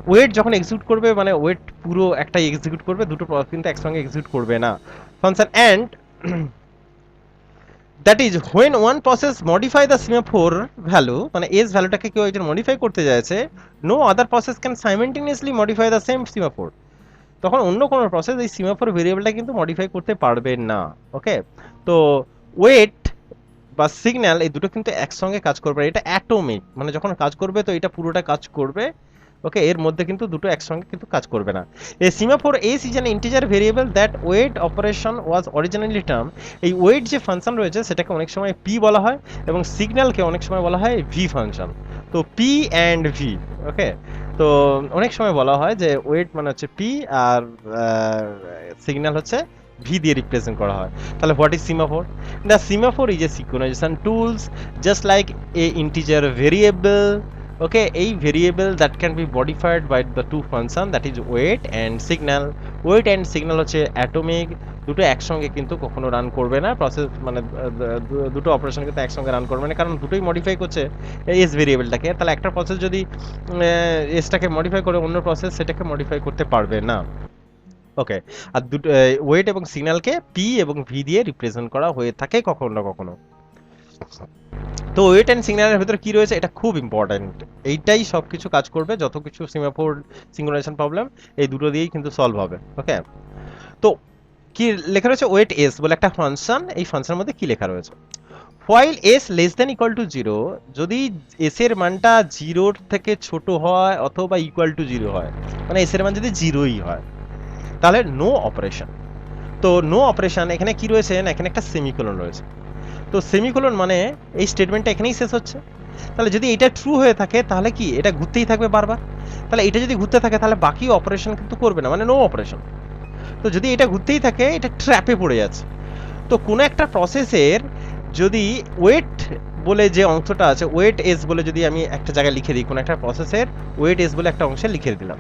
ওয়েট যখন এক্সিকিউট করবে মানে ওয়েট পুরো একটা এক্সিকিউট করবে, দুটো কিন্তু একসঙ্গে এক্সিকিউট করবে না। Function end that is when one process modify the semaphore value, মানে এস ভ্যালুটাকে কেউ একজন মডিফাই করতে যাচ্ছে, no other process can simultaneously modify the same semaphore. তখন অন্য কোনো প্রসেস এই সিমাফোর ভেরিয়েবলটা কিন্তু মডিফাই করতে পারবে না। ওকে, তো ওয়েট বা সিগন্যাল এই দুটো কিন্তু একসঙ্গে কাজ করবে, এটা অ্যাটমিক, মানে যখন কাজ করবে তো এটা পুরোটা কাজ করবে। ওকে, এর মধ্যে কিন্তু দুটো একসঙ্গে কিন্তু কাজ করবে না। এই semaphore S is an integer variable that wait operation was originally term. এই ওয়েট যে ফাংশন রয়েছে সেটাকে অনেক সময় পি বলা হয় এবং সিগন্যালকে অনেক সময় বলা হয় ভি ফাংশন। তো পি অ্যান্ড ভি। ওকে, তো অনেক সময় বলা হয় যে ওয়েট মানে হচ্ছে পি আর সিগন্যাল হচ্ছে ভি দিয়ে রিপ্রেজেন্ট করা হয়। তাহলে what is semaphore? The semaphore is a synchronization tools just like a integer variable. Okay, এই variable that can be modified by the two function that is wait and signal. Wait and signal হচ্ছে atomic, দুটো একসঙ্গে কিন্তু কখনো run করবে না process, মানে দুটো অপারেশন কিন্তু একসঙ্গে রান করবে না, কারণ দুটোই মডিফাই করছে এস ভেরিয়েবলটাকে। তাহলে একটা প্রসেস যদি এসটাকে মডিফাই করে, অন্য প্রসেস সেটাকে মডিফাই করতে পারবে না। ওকে, আর দুটো ওয়েট এবং সিগন্যালকে পি এবং ভি দিয়ে রিপ্রেজেন্ট করা হয়ে থাকে কখনো না কখনো। তো ওয়েট অ্যান্ড সিগন্যালের ভিতরে কি রয়েছে, এটা খুব ইম্পর্ট্যান্ট। এইটাই সব কিছু কাজ করবে, যত কিছু সিমাফোর সিঙ্ক্রোনাইজেশন প্রবলেম এই দুটো দিয়েই কিন্তু সলভ হবে। ওকে, তো কি লেখা রয়েছে, ওয়েট এস বলে একটা ফাংশন, এই ফাংশনের মধ্যে কি লেখা রয়েছে, while s less than equal to 0, যদি s এর মানটা 0 থেকে ছোট হয় অথবা ইকুয়াল টু 0 হয়, মানে s এর মান যদি 0ই হয়, তাহলে নো অপারেশন। তো নো অপারেশন এখানে কি রয়েছে না, এখানে একটা সেমিকোলন রয়েছে। তো সেমিকোলন মানে এই স্টেটমেন্টটা এখানেই শেষ হচ্ছে। তাহলে যদি এটা ট্রু হয়ে থাকে তাহলে কি এটা ঘুরতেই থাকবে বারবার। তাহলে এটা যদি ঘুরতে থাকে তাহলে বাকি অপারেশন কিন্তু করবে না, মানে নো অপারেশন। তো যদি এটা ঘুরতেই থাকে, এটা ট্র্যাপে পড়ে যাচ্ছে। তো কোনো একটা প্রসেসের যদি ওয়েট বলে যে অংশটা আছে, ওয়েট এস বলে যদি আমি একটা জায়গায় লিখে দিই, কোনো একটা প্রসেসের ওয়েট এস বলে একটা অংশে লিখে দিলাম,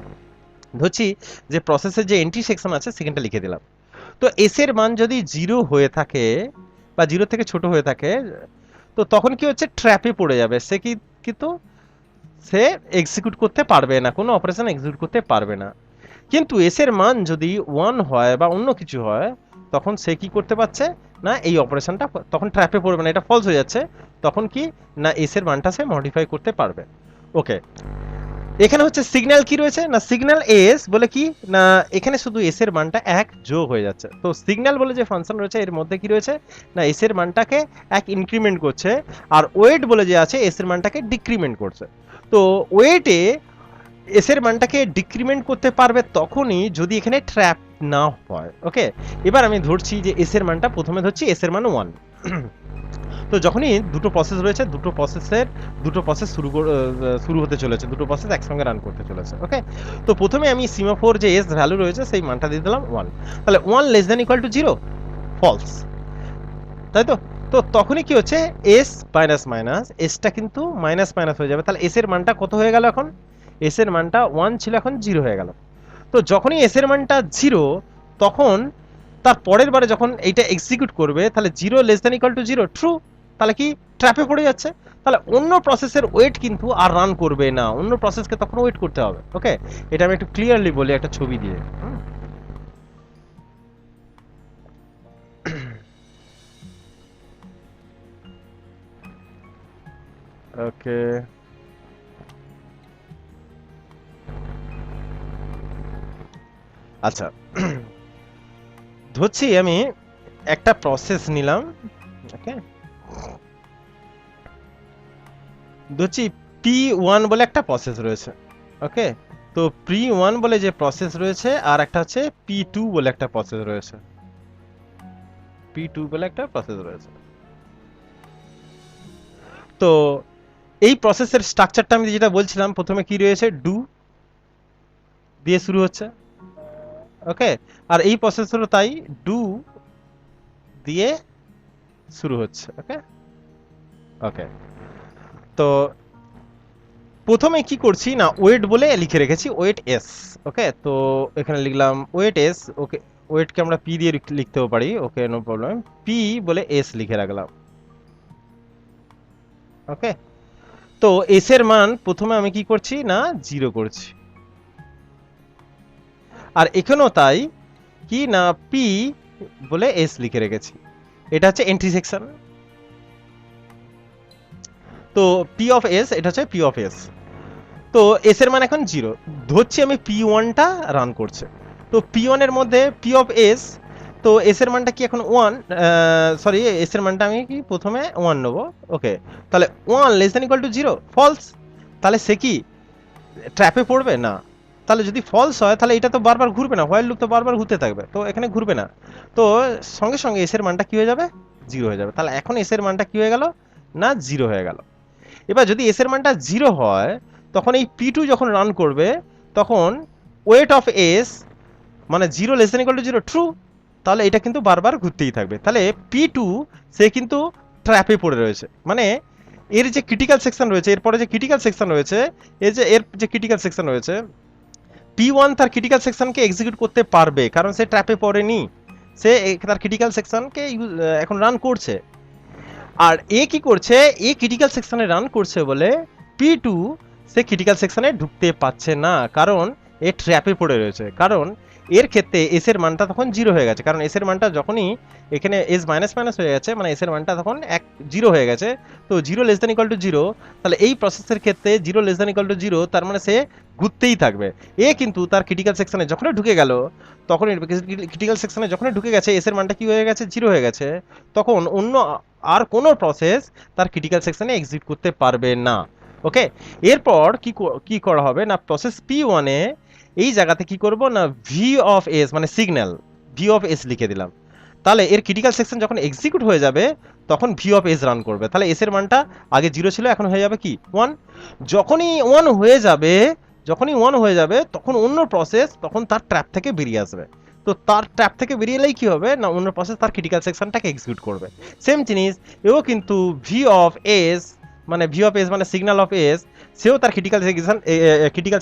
ধরছি যে প্রসেসের যে এন্ট্রি সেকশন আছে সেখানটা লিখে দিলাম। তো এস এর মান যদি 0 হয়ে থাকে বা 0 থেকে ছোট হয়ে থাকে, তো তখন কি হচ্ছে, ট্র্যাপে পড়ে যাবে। সে কিন্তু সে এক্সিকিউট করতে পারবে না, কোনো অপারেশন এক্সিকিউট করতে পারবে না। কিন্তু এস এর মান যদি 1 হয় বা অন্য কিছু হয়, তখন সে কি করতে পারছে না, এই অপারেশনটা তখন ট্র্যাপে পড়বে না, এটা ফলস হয়ে যাচ্ছে। তখন কি না, এস এর মানটা সে মডিফাই করতে পারবে। ওকে, এখানে হচ্ছে সিগন্যাল কি রয়েছে না, সিগন্যাল এস বলে কি না, এখানে শুধু এস এর মানটা 1 যোগ হয়ে যাচ্ছে। তো সিগন্যাল বলে যে ফাংশন রয়েছে এর মধ্যে কি রয়েছে না, এস এর মানটাকে 1 ইনক্রিমেন্ট করছে, আর ওয়েট বলে যে আছে এস এর মানটাকে ডিক্রিমেন্ট করছে। তো ওয়েটে এস এর মানটাকে ডিক্রিমেন্ট করতে পারবে তখনই যদি এখানে ট্র্যাপ না হয়। ওকে, এবার আমি ধরছি যে এস এর মানটা, প্রথমে ধরছি এস এর মান 1। তো যখনই দুটো প্রসেস রয়েছে, দুটো প্রসেস শুরু হতে চলেছে, দুটো প্রসেস একসঙ্গে রান করতে চলেছে। ওকে, তো প্রথমে আমি সিমাফোর যে এস ভ্যালু রয়েছে সেই মানটা দিয়ে দিলাম 1। তাহলে 1 less than equal to 0, false, তাই তো। তো তখনই কি হচ্ছে, এস মাইনাস মাইনাস এসটা কিন্তু মাইনাস মাইনাস হয়ে যাবে। তাহলে এস এর মানটা কত হয়ে গেল, এখন এস এর মানটা 1 ছিল, এখন 0 হয়ে গেল। তো যখনই এস এর মানটা 0, তখন তার পরের বারে যখন এইটা এক্সিকিউট করবে, তাহলে 0 less than equal to 0 true, তাহলে কি ট্র্যাপে পড়ে যাচ্ছে। তাহলে অন্য প্রসেসের ওয়েট কিন্তু আর রান করবে না, অন্য প্রসেসকে তখন ওয়েট করতে হবে। ওকে, এটা আমি একটু ক্লিয়ারলি বলি একটা ছবি দিয়ে। ওকে, আচ্ছা, ধরছি আমি একটা প্রসেস নিলাম। ওকে, ধরছি P1 বলে একটা প্রসেস রয়েছে। ওকে, তো P1 বলে যে প্রসেস রয়েছে, আর একটা হচ্ছে P2 বলে একটা প্রসেস রয়েছে। P2 বলে একটা প্রসেস রয়েছে। তো এই প্রসেসের স্ট্রাকচারটা আমি যেটা বলছিলাম, প্রথমে কি রয়েছে, ডু দিয়ে শুরু হচ্ছে। ওকে, আর এই প্রসেসরও তাই, ডু দিয়ে শুরু হচ্ছে। ওকে, ওকে, তো প্রথমে কি করছি না, ওয়েট বলে লিখে রেখেছি, ওয়েট এস। ওকে, তো এখানে লিখলাম ওয়েট এস। ওকে, ওয়েটকে আমরা পি দিয়ে লিখতেও পারি, ওকে, নো প্রবলেম। পি বলে এস লিখে রাখলাম। ওকে, তো এস এর মান প্রথমে আমি কি করছি না, 0 করছি। আর এখানেও তাই, কি না, পি বলে এস লিখে রেখেছি। এটা হচ্ছে এন্ট্রি সেকশন। তো পি অফ এস, এটা হচ্ছে পি অফ এস। তো এস এর মান এখন 0, ধরছি আমি P1টা রান করছে। তো P1 এর মধ্যে পি অফ এস, তো এস এর মানটা কি এখন 1, সরি, এস এর মানটা আমি কি প্রথমে 1 নেব। ওকে, তাহলে 1 less than equal to 0, false. তাহলে সে কি ট্র্যাপে পড়বে না। তাহলে যদি ফলস হয়, তাহলে এটা তো বারবার ঘুরবে না, হোয়াইল লুপ তো বারবার ঘুরতে থাকবে, তো এখানে ঘুরবে না। তো সঙ্গে সঙ্গে এস এর মানটা কি হয়ে যাবে, 0 হয়ে যাবে। তাহলে এখন এস এর মানটা কি হয়ে গেল না, 0 হয়ে গেল। এবার যদি এস এর মানটা 0 হয়, তখন এই P2 যখন রান করবে, তখন ওয়েট অফ এস মানে 0 less than equal to 0 true, তাহলে এটা কিন্তু বারবার ঘুরতেই থাকবে। তাহলে P2 সে কিন্তু ট্র্যাপে পড়ে রয়েছে, মানে এর যে ক্রিটিক্যাল সেকশন রয়েছে, এরপরে যে ক্রিটিক্যাল সেকশন রয়েছে, এর যে ক্রিটিক্যাল সেকশন রয়েছে, P1 তার ক্রিটিক্যাল সেকশনকে এক্সিকিউট করতে পারবে, কারণ সে ট্র্যাপে পড়েনি, সে তার ক্রিটিক্যাল সেকশনকে এখন রান করছে। আর এ কি করছে, এ ক্রিটিক্যাল সেকশনে রান করছে বলে P2 সে ক্রিটিক্যাল সেকশনে ঢুকতে পারছে না, কারণ এ ট্র্যাপে পড়ে রয়েছে। কারণ এর ক্ষেত্রে এস এর মানটা তখন 0 হয়ে গেছে, কারণ এস এর মানটা যখনই এখানে এস মাইনাস মাইনাস হয়ে গেছে, মানে এস এর মানটা তখন 0 হয়ে গেছে। তো 0 লেস দ্যান ইকুয়াল টু 0, তাহলে এই প্রসেসের ক্ষেত্রে 0 লেস দ্যান ইকুয়াল টু 0, তার মানে সে ঘুরতেই থাকবে। এ কিন্তু তার ক্রিটিক্যাল সেকশনে যখনই ঢুকে গেল, তখন ক্রিটিক্যাল সেকশনে যখনই ঢুকে গেছে, এস এর মানটা কি হয়ে গেছে, 0 হয়ে গেছে, তখন অন্য আর কোনো প্রসেস তার ক্রিটিক্যাল সেকশনে এক্সিকিউট করতে পারবে না। ওকে, এরপর কি করা হবে না, প্রসেস P1 এ এই জায়গাতে কি করব না, ভি অফ এস মানে সিগন্যাল ভি অফ এস লিখে দিলাম। তাহলে এর ক্রিটিক্যাল সেকশন যখন এক্সিকিউট হয়ে যাবে, তখন ভি অফ এস রান করবে। তাহলে এস এর মানটা আগে 0 ছিল, এখন হয়ে যাবে কি 1। যখনই 1 হয়ে যাবে, তখন অন্য প্রসেস তখন তার ট্র্যাপ থেকে বেরিয়ে আসবে। তো তার ট্র্যাপ থেকে বেরিয়ে এলেই কি হবে না, অন্য প্রসেস তার ক্রিটিক্যাল সেকশনটাকে এক্সিকিউট করবে। সেম জিনিস এও কিন্তু ভি অফ এস মানে সিগন্যাল অফ এস, সেও তার ক্রিটিক্যাল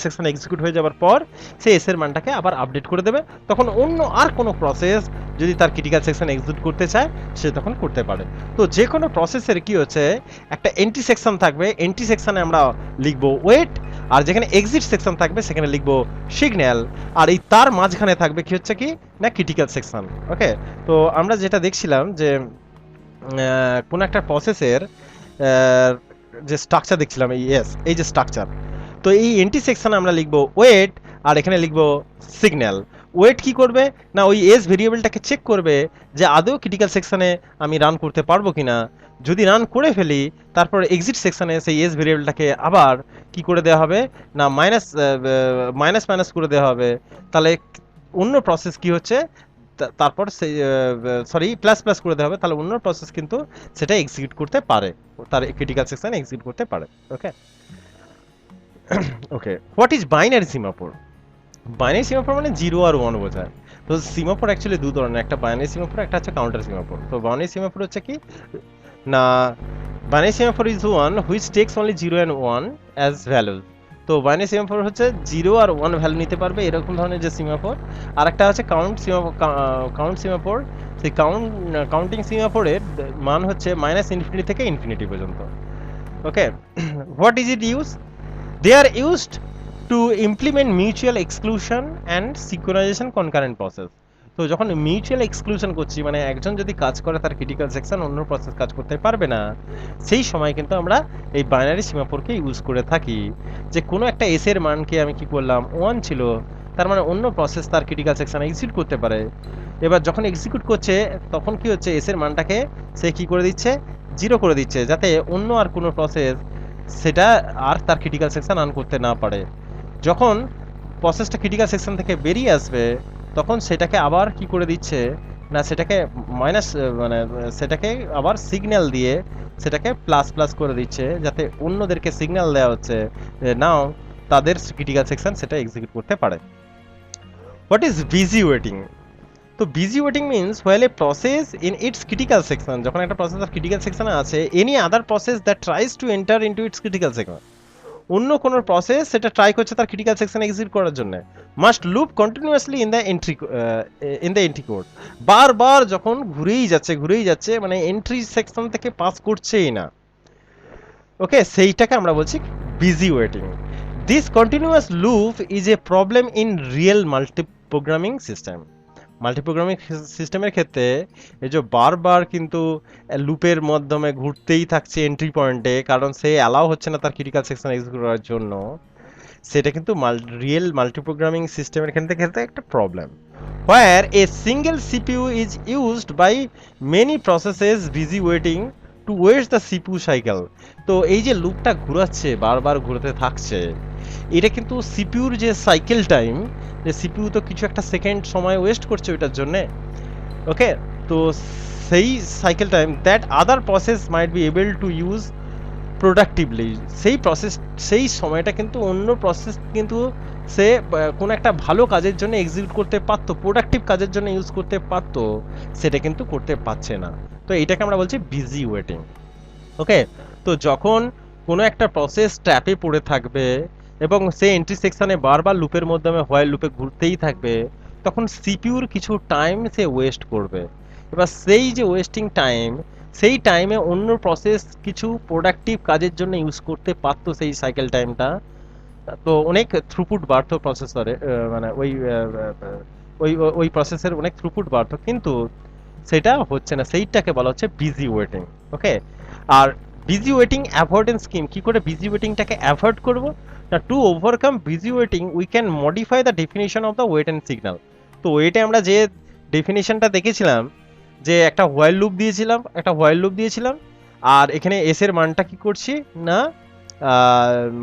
সেকশন এক্সিকিউট হয়ে যাওয়ার পর সে এস এর মানটাকে আবার আপডেট করে দেবে। তখন অন্য আর কোনো প্রসেস যদি তার ক্রিটিক্যাল সেকশন এক্সিকিউট করতে চায়, সে তখন করতে পারে। তো যে কোনো প্রসেসের কি হচ্ছে, একটা এন্ট্রি সেকশন থাকবে, এন্ট্রি সেকশনে আমরা লিখবো ওয়েট, আর যেখানে এক্সিট সেকশন থাকবে সেখানে লিখবো সিগন্যাল, আর এই তার মাঝখানে থাকবে কি হচ্ছে কি না, ক্রিটিক্যাল সেকশন। ওকে, তো আমরা যেটা দেখছিলাম যে কোন একটা প্রসেসের যে স্ট্রাকচার দেখছিলাম, এই যে স্ট্রাকচার, তো এই এন্ট্রি সেকশনে আমরা লিখবো ওয়েট, আর এখানে লিখবো সিগন্যাল। ওয়েট কি করবে না, ওই এস ভেরিয়েবলটাকে চেক করবে যে আদৌ ক্রিটিক্যাল সেকশনে আমি রান করতে পারবো কিনা। যদি রান করে ফেলি, তারপর এক্সিট সেকশনে সেই এস ভেরিয়েবলটাকে আবার কি করে দেওয়া হবে না, মাইনাস করে দেওয়া হবে। তাহলে অন্য প্রসেস কি হচ্ছে, তারপর প্লাস করে দেওয়া হবে, তাহলে অন্য প্রসেস কিন্তু সেটা এক্সিকিউট করতে পারে, তার ক্রিটিক্যাল সেকশন এক্সিকিউট করতে পারে। Okay okay, what is binary semaphore? Binary semaphore মানে 0 আর 1 বোঝায়। তো সিমাফোর অ্যাকচুয়ালি দু ধরনের, একটা বাইনারি সিমাফোর, একটা হচ্ছে কাউন্টার সিমাফোর। তো বাইনারি সিমাফোর হচ্ছে কি না, binary semaphore is one which tax only 0 and 1 as values. তো বাইনারি সিমাফোর হচ্ছে 0 আর 1 ভ্যালু নিতে পারবে, এরকম ধরনের যে সিমাফোর। আর একটা হচ্ছে কাউন্ট সিমাফোর। সেই কাউন্টিং সিমাফোরের মান হচ্ছে -ইনফিনিটি থেকে ইনফিনিটি পর্যন্ত। Okay, what is it use? They are used to implement mutual exclusion and synchronization concurrent process. তো যখন মিউচুয়াল এক্সক্লুশন করছি, মানে একজন যদি কাজ করে তার ক্রিটিক্যাল সেকশন অন্য প্রসেস কাজ করতে পারবে না, সেই সময় কিন্তু আমরা এই বাইনারি সিমাফোরকে ইউজ করে থাকি। যে কোনো একটা এস এর মানকে আমি কি করলাম, 1 ছিল, তার মানে অন্য প্রসেস তার ক্রিটিক্যাল সেকশন এক্সিকিউট করতে পারে। এবার যখন এক্সিকিউট করছে, তখন কি হচ্ছে, এস এর মানটাকে সে কি করে দিচ্ছে, 0 করে দিচ্ছে, যাতে অন্য আর কোনো প্রসেস সেটা আর তার ক্রিটিক্যাল সেকশন রান করতে না পারে। যখন প্রসেসটা ক্রিটিক্যাল সেকশন থেকে বেরিয়ে আসবে, তখন সেটাকে আবার কি করে দিচ্ছে না, সেটাকে সেটাকে আবার সিগন্যাল দিয়ে সেটাকে প্লাস করে দিচ্ছে, যাতে অন্যদেরকে সিগন্যাল দেওয়া হচ্ছে নাও তাদের ক্রিটিক্যাল সেকশন সেটা এক্সিকিউট করতে পারে। What is busy waiting? তো busy waiting means while a process in its critical section, যখন একটা প্রসেস তার ক্রিটিক্যাল সেকশনে আছে, any other process that tries to enter into its critical section, অন্য কোনো প্রসেস সেটা ট্রাই করছে তার ক্রিটিক্যাল সেকশন এক্সিকিউট করার জন্য, must loop continuously in the entry code. বারবার যখন ঘুরেই যাচ্ছে, মানে এন্ট্রি সেকশন থেকে পাস করছেই না। ওকে, সেইটাকে আমরা বলছি busy waiting. This continuous loop is a problem in real multiprogramming system. Multiprogramming সিস্টেমের ক্ষেত্রে এই যে বারবার কিন্তু লুপের মাধ্যমে ঘুরতেই থাকছে এন্ট্রি পয়েন্টে, কারণ সে অ্যালাউ হচ্ছে না তার ক্রিটিক্যাল সেকশন এক্সিকিউট করার জন্য, সেটা কিন্তু রিয়েল মাল্টিপ্রোগ্রামিং সিস্টেমের ক্ষেত্রে একটা problem. Where a single CPU is used by many processes busy waiting to waste the CPU cycle. তো এই যে লুপটা ঘুরাচ্ছে, বারবার ঘুরতে থাকছে, এটা কিন্তু সিপিইউর যে সাইকেল টাইম, যে সিপিইউ তো কিছু একটা সেকেন্ড সময় ওয়েস্ট করছে ওইটার জন্য। ওকে, তো সেই cycle time that other process might be able to use productively, সেই সময়টা কিন্তু অন্য প্রসেস কিন্তু সে কোনো একটা ভালো কাজের জন্য এক্সিকিউট করতে পারতো, প্রোডাক্টিভ কাজের জন্য ইউজ করতে পারতো, সেটা কিন্তু করতে পারছে না। তো এটাকে আমরা বলছি বিজি ওয়েটিং। ওকে, তো যখন কোনো একটা প্রসেস ট্র্যাপে পড়ে থাকবে এবং সে এন্ট্রি সেকশনে বারবার লুপের মাধ্যমে হোয়াইল লুপে ঘুরতেই থাকবে, তখন সিপিইউর কিছু টাইম সে ওয়েস্ট করবে। এবার সেই যে ওয়েস্টিং টাইম, সেই টাইমে অন্য প্রসেস কিছু প্রোডাক্টিভ কাজের জন্য ইউজ করতে পারতো সেই সাইকেল টাইমটা, তো অনেক থ্রুপুট বাড়তো প্রসেসরে, মানে ওই ওই প্রসেসের অনেক থ্রুপুট বাড়তো, কিন্তু সেটা হচ্ছে না, সেইটাকে বলা হচ্ছে বিজি ওয়েটিং। ওকে, আর বিজি ওয়েটিং অ্যাভয়েডেন্স স্কিম, কি করে বিজি ওয়েটিংটাকে অ্যাভয়েড করব না, to overcome busy waiting we can modify the definition of the wait and signal. তো ওয়েটে আমরা যে ডেফিনিশনটা দেখেছিলাম, যে একটা হোয়াইল লুপ দিয়েছিলাম আর এখানে এস এর মানটা কি করছি না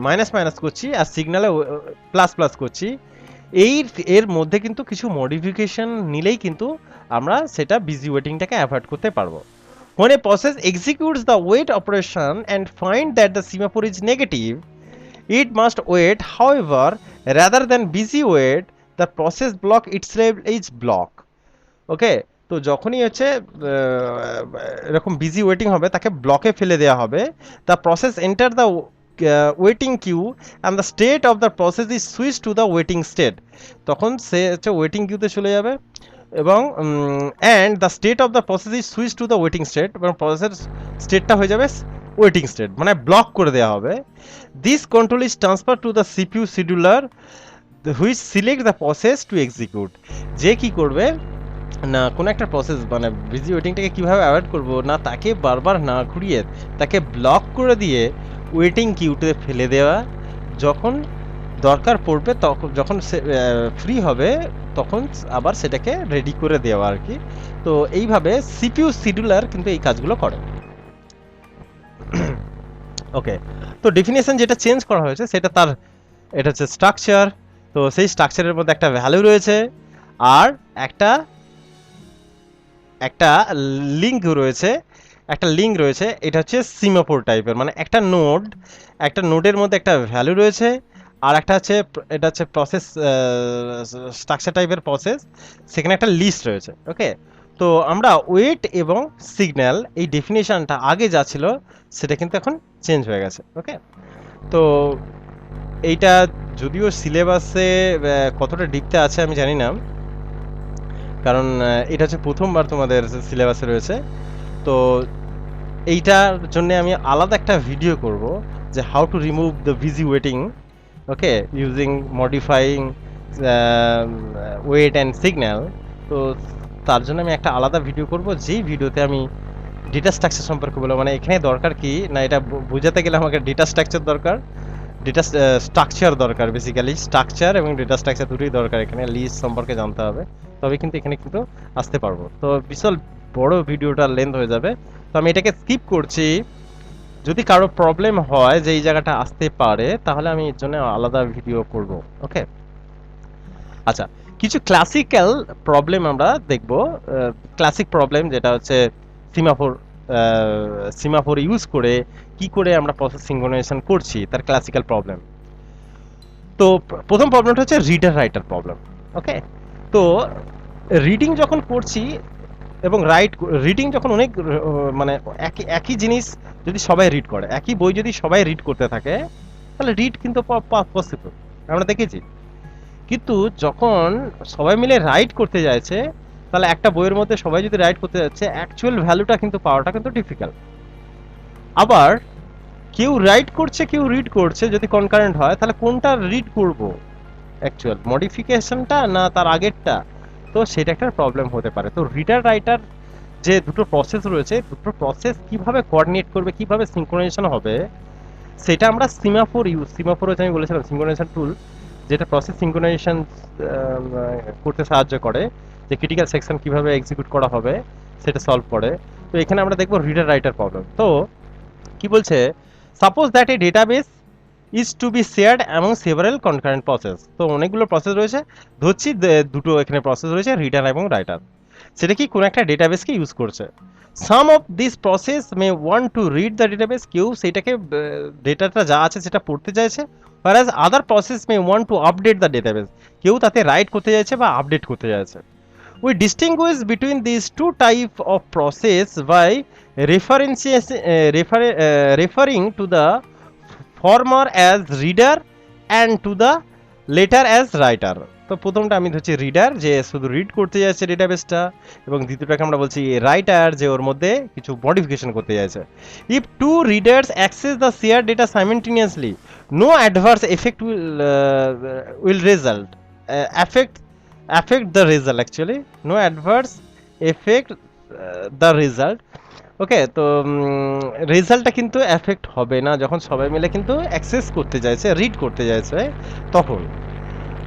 মাইনাস মাইনাস করছি আর সিগন্যালে প্লাস প্লাস করছি, এর মধ্যে কিন্তু কিছু মডিফিকেশন নিলেই কিন্তু আমরা সেটা বিজি ওয়েটিংটাকে অ্যাভয়েড করতে পারবো। When a process executes the wait operation and find that the semaphore is negative, it must wait. However, rather than busy wait, the process block itself is block. ওকে, তো যখনই হচ্ছে এরকম বিজি ওয়েটিং হবে, তাকে ব্লকে ফেলে দেওয়া হবে। The process enter the waiting queue and the state of the process is switch to the waiting state. তখন সে হচ্ছে ওয়েটিং কিউতে চলে যাবে এবং and the state of the process is switch to the waiting state, এবং প্রসেসের স্টেটটা হয়ে যাবে ওয়েটিং স্টেট, মানে ব্লক করে দেওয়া হবে। This control is transfer to the CPU scheduler which select the process to execute. যে কি করবে না, কোনো একটা প্রসেস মানে বিজি ওয়েটিংটাকে কীভাবে অ্যাভয়েড করবো না, তাকে বারবার না ঘুরিয়ে তাকে ব্লক করে দিয়ে ওয়েটিং কিউতে ফেলে দেওয়া, যখন দরকার পড়বে তখন, যখন সে ফ্রি হবে তখন আবার সেটাকে রেডি করে দেওয়া আর কি। তো এইভাবে সিপিইউ শিডিউলার কিন্তু এই কাজগুলো করে। ওকে, তো ডেফিনেশন যেটা চেঞ্জ করা হয়েছে সেটা তার, এটা হচ্ছে স্ট্রাকচার। তো সেই স্ট্রাকচারের মধ্যে একটা ভ্যালু রয়েছে আর একটা লিঙ্ক রয়েছে, এটা হচ্ছে সিমাফোর টাইপের, মানে একটা নোডের মধ্যে একটা ভ্যালু রয়েছে আর একটা হচ্ছে এটা হচ্ছে প্রসেস স্ট্রাকচার টাইপের প্রসেস, সেখানে একটা লিস্ট রয়েছে। ওকে, তো আমরা ওয়েট এবং সিগন্যাল এই ডেফিনেশনটা আগে যা ছিল সেটা কিন্তু এখন চেঞ্জ হয়ে গেছে। ওকে, তো এইটা যদিও সিলেবাসে কতটা ডিপতে আছে আমি জানি না, কারণ এটা হচ্ছে প্রথমবার তোমাদের সিলেবাসে রয়েছে। তো এইটার জন্য আমি আলাদা একটা ভিডিও করব যে how to remove the busy waiting, okay, using modifying wait and signal. তো তার জন্য আমি একটা আলাদা ভিডিও করব, যেই ভিডিওতে আমি ডেটা স্ট্রাকচার সম্পর্কে বলবো, মানে এখানে দরকার কি না, এটা বোঝাতে গেলে আমাকে ডেটা স্ট্রাকচার দরকার, বেসিক্যালি স্ট্রাকচার এবং ডেটা স্ট্রাকচার দুটোই দরকার, এখানে লিস্ট সম্পর্কে জানতে হবে, তবে কিন্তু এখানে কিন্তু আসতে পারবো। তো বিশাল বড় ভিডিওটা লেন্থ হয়ে যাবে, তো আমি এটাকে স্কিপ করছি। যদি কারো প্রবলেম হয় যে এই জায়গাটা আসতে পারে, তাহলে আমি এর জন্য আলাদা ভিডিও করব। ওকে, আচ্ছা, কিছু ক্লাসিক্যাল প্রবলেম আমরা দেখব। ক্লাসিক প্রবলেম যেটা হচ্ছে সিমাফোর ইউজ করে কি করে আমরা প্রসেস সিনক্রোনাইজেশন করছি, তার ক্লাসিক্যাল প্রবলেম। তো প্রথম প্রবলেমটা হচ্ছে রিডার রাইটার প্রবলেম। ওকে, তো রিডিং যখন করছি এবং রিডিং যখন অনেক মানে একই জিনিস যদি সবাই রিড করে, একই বই যদি সবাই রিড করতে থাকে, তাহলে রিড কিন্তু পসিবল, আমরা দেখেছি। কিন্তু যখন সবাই মিলে রাইট করতে যাচ্ছে, তাহলে একটা বইয়ের মধ্যে সবাই যদি রাইট করতে যাচ্ছে, অ্যাকচুয়াল ভ্যালুটা কিন্তু পাওয়াটা কিন্তু ডিফিকাল্ট। আবার কেউ রাইট করছে কেউ রিড করছে, যদি কনকারেন্ট হয়, তাহলে কোনটা রিড করব, অ্যাকচুয়াল মডিফিকেশনটা না তার আগেরটা, তো সেটা একটা প্রবলেম হতে পারে। তো রিডার রাইটার যে দুটো প্রসেস রয়েছে, দুটো প্রসেস কিভাবে কোঅর্ডিনেট করবে, কিভাবে সিনক্রোনাইজেশন হবে, সেটা আমরা সিমাফোর হচ্ছে আমি বলেছিলাম সিনক্রোনাইজেশন টুল, যেটা প্রসেস সিনক্রোনাইজেশন করতে সাহায্য করে, যে ক্রিটিক্যাল সেকশন কিভাবে এক্সিকিউট করা হবে সেটা সলভ করে। তো এখানে আমরা দেখবো রিডার রাইটার প্রবলেম। তো কি বলছে, suppose that a database is to be shared among several concurrent process. তো অনেকগুলো প্রসেস রয়েছে, ধরছি দুটো এখানে প্রসেস রয়েছে, রিডার এবং রাইটার। সেটা কি কোনো একটা ডেটাবেসকে ইউজ করছে। Some of this process may want to read the database, কেউ সেটাকে ডেটাটা যা আছে সেটা পড়তে চাইছে, whereas other process may want to update the database, কেউ তাতে রাইট করতে চাইছে বা আপডেট করতে চাইছে। We distinguish between these two types of process by referring to the former as reader and to the later as writer. তো প্রথমটা আমি ধরছি রিডার, যে শুধু রিড করতে যাচ্ছে ডেটাবেসটা, এবং দ্বিতীয়টাকে আমরা বলছি রাইটার, যে ওর মধ্যে কিছু মডিফিকেশন করতে যাচ্ছে। If two readers access the share data simultaneously, no adverse effect will result affect the result, actually no adverse affect the result. ওকে, তো রেজাল্টটা কিন্তু এফেক্ট হবে না যখন সবাই মিলে কিন্তু অ্যাক্সেস করতে চাইছে, রিড করতে চাইছে তখন।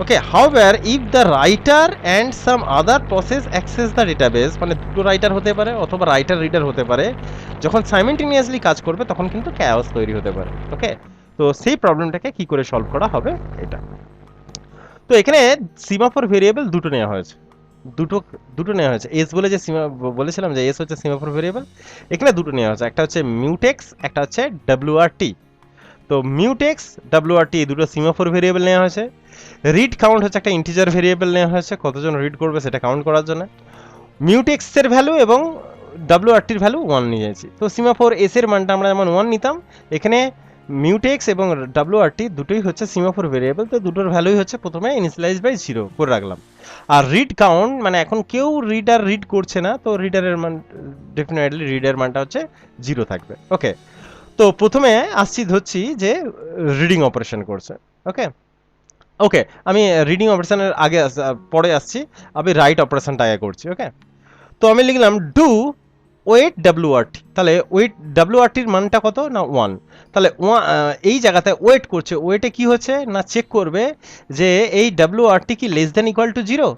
Okay, however if the writer and some other process access the database, মানে দুটো রাইটার হতে পারে অথবা রাইটার রিডার হতে পারে, যখন সাইমেন্টেনিয়াসলি কাজ করবে তখন কিন্তু ক্যাওস তৈরি হতে পারে। ওকে, তো সেই প্রবলেমটাকে কি করে সলভ করা হবে এটা। তো এখানে সিমাফোর ভেরিয়েবল দুটো নেওয়া হয়েছে, দুটো নেওয়া হয়েছে। এস বলে যে বলেছিলাম যে এস হচ্ছে সিমাফোর ভেরিয়েবল, এখানে দুটো নেওয়া হয়েছে, একটা হচ্ছে মিউটেক্স, একটা হচ্ছে ডাব্লিউআরটি। তো মিউটেক্স ডাব্লিউআরটি এই দুটো সিমাফোর ভেরিয়েবল নেওয়া হয়েছে। রিড কাউন্ট হচ্ছে একটা ইন্টিজার ভেরিয়েবল নেওয়া হয়েছে, কতজন রিড করবে সেটা কাউন্ট করার জন্য। মিউটেক্সের ভ্যালু এবং ডাব্লিউআরটির ভ্যালু 1 নিয়েছি। তো সিমাফোর এস এর মানটা আমরা যেমন 1 নিতাম, এখানে মিউটেক্স এবং ডাব্লিউআরটি দুটোই হচ্ছে সিমাফোর ভেরিয়েবল, তো দুটোর ভ্যালুই হচ্ছে প্রথমে ইনিশিয়ালাইজ বাই 0 করে রাখলাম। আর রিড কাউন্ট মানে এখন কেউ রিড করছে না, তো রিডারের মান ডেফিনেটলি রিডের মানটা হচ্ছে 0 থাকবে। ওকে, তো প্রথমে আসছি ধরছি যে রিডিং অপারেশন করছে। ওকে ওকে আমি রিডিং অপারেশনের পরে আসছি, আমি রাইট অপারেশনটা আগে করছি। ওকে, তো আমি লিখলাম ডু ওয়েট ডাব্লিউআরটি, তাহলে ওয়েট ডাব্লিউআরটির মানটা কত না 1, তাহলে এই জায়গাতে ওয়েট করছে, ওয়েটে কি হচ্ছে না চেক করবে যে এই ডাব্লিউআরটি কি less than equal to 0,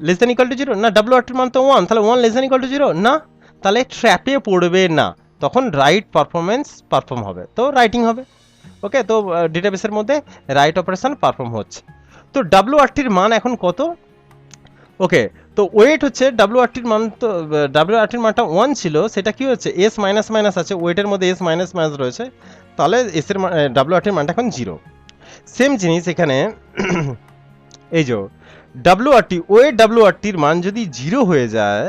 less than equal to 0 না, ডাব্লিউআরটির মান তো 1, তাহলে 1 লেস দ্যান ইকুয়াল টু 0 না, তাহলে ট্র্যাপে পড়বে না, তখন রাইট পারফরমেন্স পারফর্ম হবে, তো রাইটিং হবে। ওকে, তো ডেটাবেসের মধ্যে রাইট অপারেশন পারফর্ম হচ্ছে। তো ডাব্লিউআরটির মান এখন কত? ওকে, তো ওয়েট হচ্ছে ডাব্লিউআরটির মান, তো ডাব্লিউআরটির মানটা 1 ছিল, সেটা কি হচ্ছে এস মাইনাস মাইনাস আছে, ওয়েটের মধ্যে এস মাইনাস মাইনাস রয়েছে, তাহলে এস এর ডাব্লিউআরটির মানটা এখন 0। সেম জিনিস এখানে এই যে ডাব্লিউআরটি, ওয়েট ডাব্লিউআরটির মান যদি 0 হয়ে যায়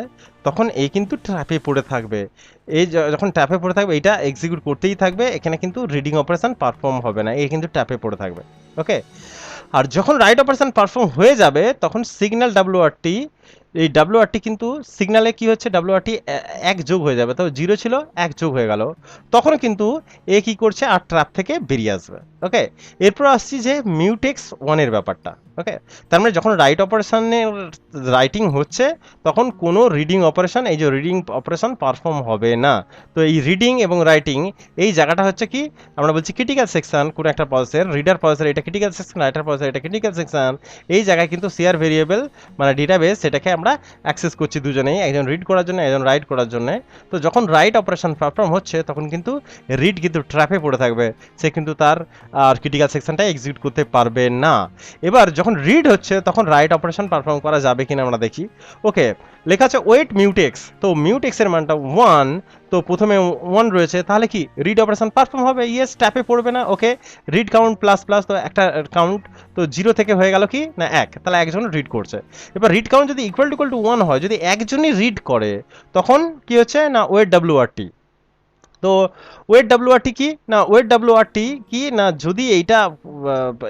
তখন এই কিন্তু ট্র্যাপে পড়ে থাকবে, এই যখন ট্র্যাপে পড়ে থাকবে এইটা এক্সিকিউট করতেই থাকবে, এখানে কিন্তু রিডিং অপারেশন পারফর্ম হবে না, এই কিন্তু ট্র্যাপে পড়ে থাকবে। ওকে, আর যখন রাইট অপারেশন পারফর্ম হয়ে যাবে তখন সিগন্যাল ডাব্লিউআরটি, এই ডাব্লিউআরটি কিন্তু সিগন্যালে কি হচ্ছে ডাব্লিউআরটি 1 যোগ হয়ে যাবে, তো 0 ছিল 1 যোগ হয়ে গেল, তখন কিন্তু এ কি করছে আর ট্র্যাপ থেকে বেরিয়ে আসবে। ওকে, এরপর আসছি যে মিউটেক্স 1 এর ব্যাপারটা। ওকে, তার মানে যখন রাইট অপারেশনের রাইটিং হচ্ছে তখন কোনো রিডিং অপারেশন, এই যে রিডিং অপারেশন পারফর্ম হবে না। তো এই রিডিং এবং রাইটিং এই জায়গাটা হচ্ছে কি আমরা বলছি ক্রিটিক্যাল সেকশন, কোনো একটা প্রসেসের রিডার প্রসেসের এটা ক্রিটিক্যাল সেকশন, রাইটার প্রসেসের এটা ক্রিটিক্যাল সেকশন, এই জায়গায় কিন্তু শেয়ার ভেরিয়েবল মানে ডেটাবেস সেটাকে আমরা অ্যাক্সেস করছি দুজনেই, একজন রিড করার জন্য একজন রাইট করার জন্য। তো যখন রাইট অপারেশন পারফর্ম হচ্ছে তখন কিন্তু রিড কিন্তু ট্র্যাপে পড়ে থাকবে, সে কিন্তু তার আর ক্রিটিক্যাল সেকশনটা এক্সিকিউট করতে পারবে না। এবার যখন রিড হচ্ছে তখন রাইট অপারেশন পারফর্ম করা যাবে কিনা আমরা দেখি। ওকে, লেখা আছে ওয়েট মিউটেক্স, তো মিউটেক্সের মানটা 1, তো প্রথমে 1 রয়েছে, তাহলে কি রিড অপারেশন পারফর্ম হবে, ইয়েস ট্যাপে পড়বে না। ওকে, রিড কাউন্ট প্লাস প্লাস, তো একটা কাউন্ট, তো 0 থেকে হয়ে গেল কি না 1, তাহলে একজন রিড করছে। এবার রিড কাউন্ট যদি ইকুয়াল টু 1 হয়, যদি একজনই রিড করে তখন কি হচ্ছে না ওয়েট ডাব্লিউআরটি। তো ওয়েট ডাব্লিউআরটি কি না, ওয়েট ডাব্লিউআরটি কি না, যদি এইটা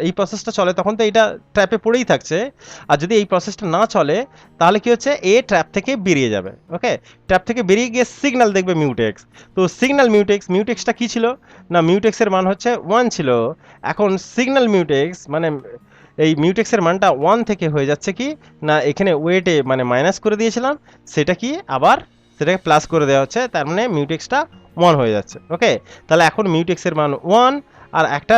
এই প্রসেসটা চলে তখন তো এইটা ট্র্যাপে পড়েই থাকছে, আর যদি এই প্রসেসটা না চলে তাহলে কি হচ্ছে এ ট্র্যাপ থেকে বেরিয়ে যাবে। ওকে, ট্র্যাপ থেকে বেরিয়ে গিয়ে সিগন্যাল দেখবে মিউটেক্স, তো সিগন্যাল মিউটেক্সটা কি ছিল না, মিউটেক্সের মান হচ্ছে 1 ছিল, এখন সিগন্যাল মিউটেক্স মানে এই মিউটেক্সের মানটা 1 থেকে হয়ে যাচ্ছে কি না, এখানে ওয়েটে মানে মাইনাস করে দিয়েছিলাম, সেটা কি আবার সেটাকে প্লাস করে দেওয়া হচ্ছে, তার মানে মিউটেক্সটা 1 হয়ে যাচ্ছে। ওকে, তাহলে এখন মিউটেক্সের মান 1 আর একটা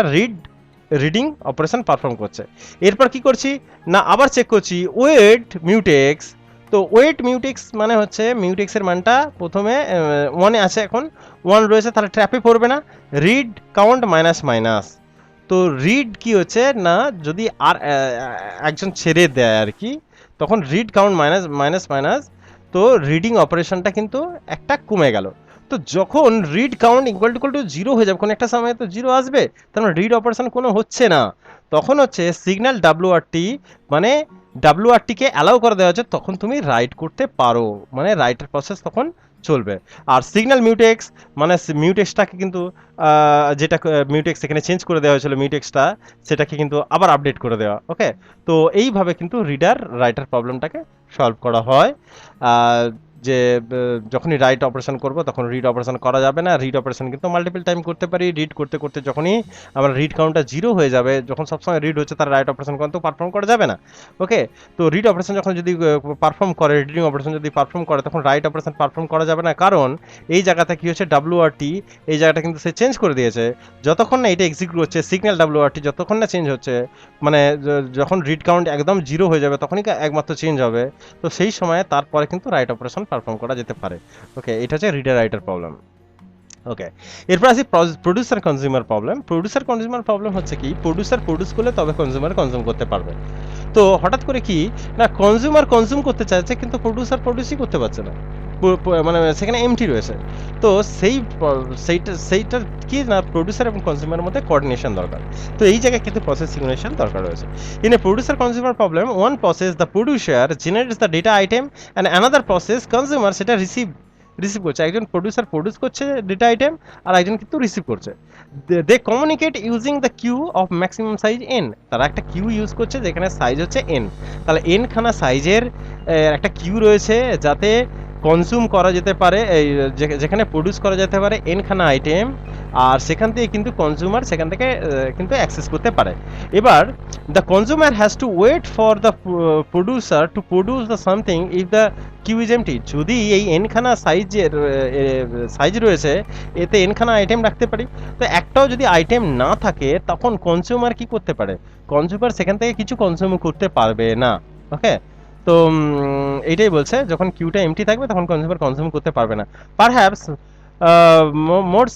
রিডিং অপারেশন পারফর্ম করছে। এরপর কি করছি না আবার চেক করছি ওয়েট মিউটেক্স, তো ওয়েট মিউটেক্স মানে হচ্ছে মিউটেক্সের মানটা প্রথমে 1 আছে, এখন 1 রয়েছে, তাহলে ট্র্যাপে পড়বে না, রিড কাউন্ট মাইনাস মাইনাস, তো রিড কি হচ্ছে না যদি আর একজন ছেড়ে দেয় আর কি, তখন read count minus minus minus, তো রিডিং অপারেশনটা কিন্তু একটা কমে গেল। তো যখন read count equal to zero হয়ে যাবে, কোনো একটা সময় তো জিরো আসবে, তার মানে রিড অপারেশন কোনো হচ্ছে না, তখন হচ্ছে সিগন্যাল ডাব্লিউআরটি মানে ডাব্লিউআরটিকে অ্যালাউ করে দেওয়া হচ্ছে, তখন তুমি রাইট করতে পারো, মানে রাইটের প্রসেস তখন চলবে। আর সিগন্যাল মিউটেক্স মানে মিউটেক্সটাকে কিন্তু যেটা মিউটেক্স এখানে চেঞ্জ করে দেওয়া হয়েছিল মিউটেক্সটা, সেটাকে কিন্তু আবার আপডেট করে দেওয়া। ওকে, তো এইভাবে কিন্তু রিডার রাইটার প্রবলেমটাকে সলভ করা হয়। যে যখনই রাইট অপারেশন করব তখন রিড অপারেশন করা যাবে না। রিড অপারেশন কিন্তু মাল্টিপল টাইম করতে পারি। রিড করতে করতে যখনই আমার রিড কাউন্টটা জিরো হয়ে যাবে, যখন সবসময় রিড হচ্ছে, তার রাইট অপারেশন কিন্তু পারফর্ম করা যাবে না। ওকে, তো রিড অপারেশন যখন যদি পারফর্ম করে, রিডিং অপারেশন যদি পারফর্ম করে, তখন রাইট অপারেশন পারফর্ম করা যাবে না, কারণ এই জায়গাতে কি হচ্ছে, ডাব্লিউআরটি এই জায়গাটা কিন্তু সে চেঞ্জ করে দিয়েছে। যতক্ষণ না এটা এক্সিকিউট হচ্ছে সিগন্যাল ডাব্লিউআরটি, যতক্ষণ না চেঞ্জ হচ্ছে, মানে যখন রিড কাউন্ট একদম জিরো হয়ে যাবে তখনই একমাত্র চেঞ্জ হবে। তো সেই সময়ে তারপরে কিন্তু রাইট অপারেশন পারফর্ম করা যেতে পারে। ওকে, এটা হচ্ছে রিডার রাইটার প্রবলেম। ওকে, এরপর আসি producer consumer problem. Producer consumer problem হচ্ছে কি, প্রডিউসার প্রডিউস করলে তবে কনজিউমার কনজিউম করতে পারবে। তো হঠাৎ করে কি না, কনজিউমার কনজিউম করতে চাইছে কিন্তু প্রডিউসার প্রডিউসই করতে পারছে না, মানে সেখানে এমটি রয়েছে। তো সেইটা কি না, প্রডিউসার এবং কনজিউমারের মধ্যে কোঅর্ডিনেশন দরকার। তো এই জায়গায় কিন্তু প্রসেস সিঙ্ক্রোনাইজেশন দরকার রয়েছে। In a producer consumer problem, one process the producer generates the data item and another process consumer সেটা রিসিভ করছে। একজন প্রডিউসার প্রডিউস করছে ডেটা আইটেম, আর একজন কিন্তু রিসিভ করছে। They communicate using the queue of maximum size N. তারা একটা কিউ ইউজ করছে যেখানে সাইজ হচ্ছে এন। তাহলে এন খানা সাইজের একটা কিউ রয়েছে যাতে কনজিউম করা যেতে পারে, যেখানে প্রডিউস করা যেতে পারে এন খানা আইটেম, আর সেখান থেকে কিন্তু কনজিউমার সেখান থেকে কিন্তু অ্যাক্সেস করতে পারে। এবার the consumer has to wait for the producer to produce the something if the queue is empty. যদি এই এনখানা সাইজ রয়েছে, এতে এনখানা আইটেম রাখতে পারি, তো একটাও যদি আইটেম না থাকে তখন কনজিউমার কি করতে পারে, কনজিউমার সেখান থেকে কিছু কনজিউম করতে পারবে না। ওকে, তো এইটাই বলছে, যখন কিউটা এমটি থাকবে তখন কনজিউমার কনজিউম করতে পারবে না। Perhaps more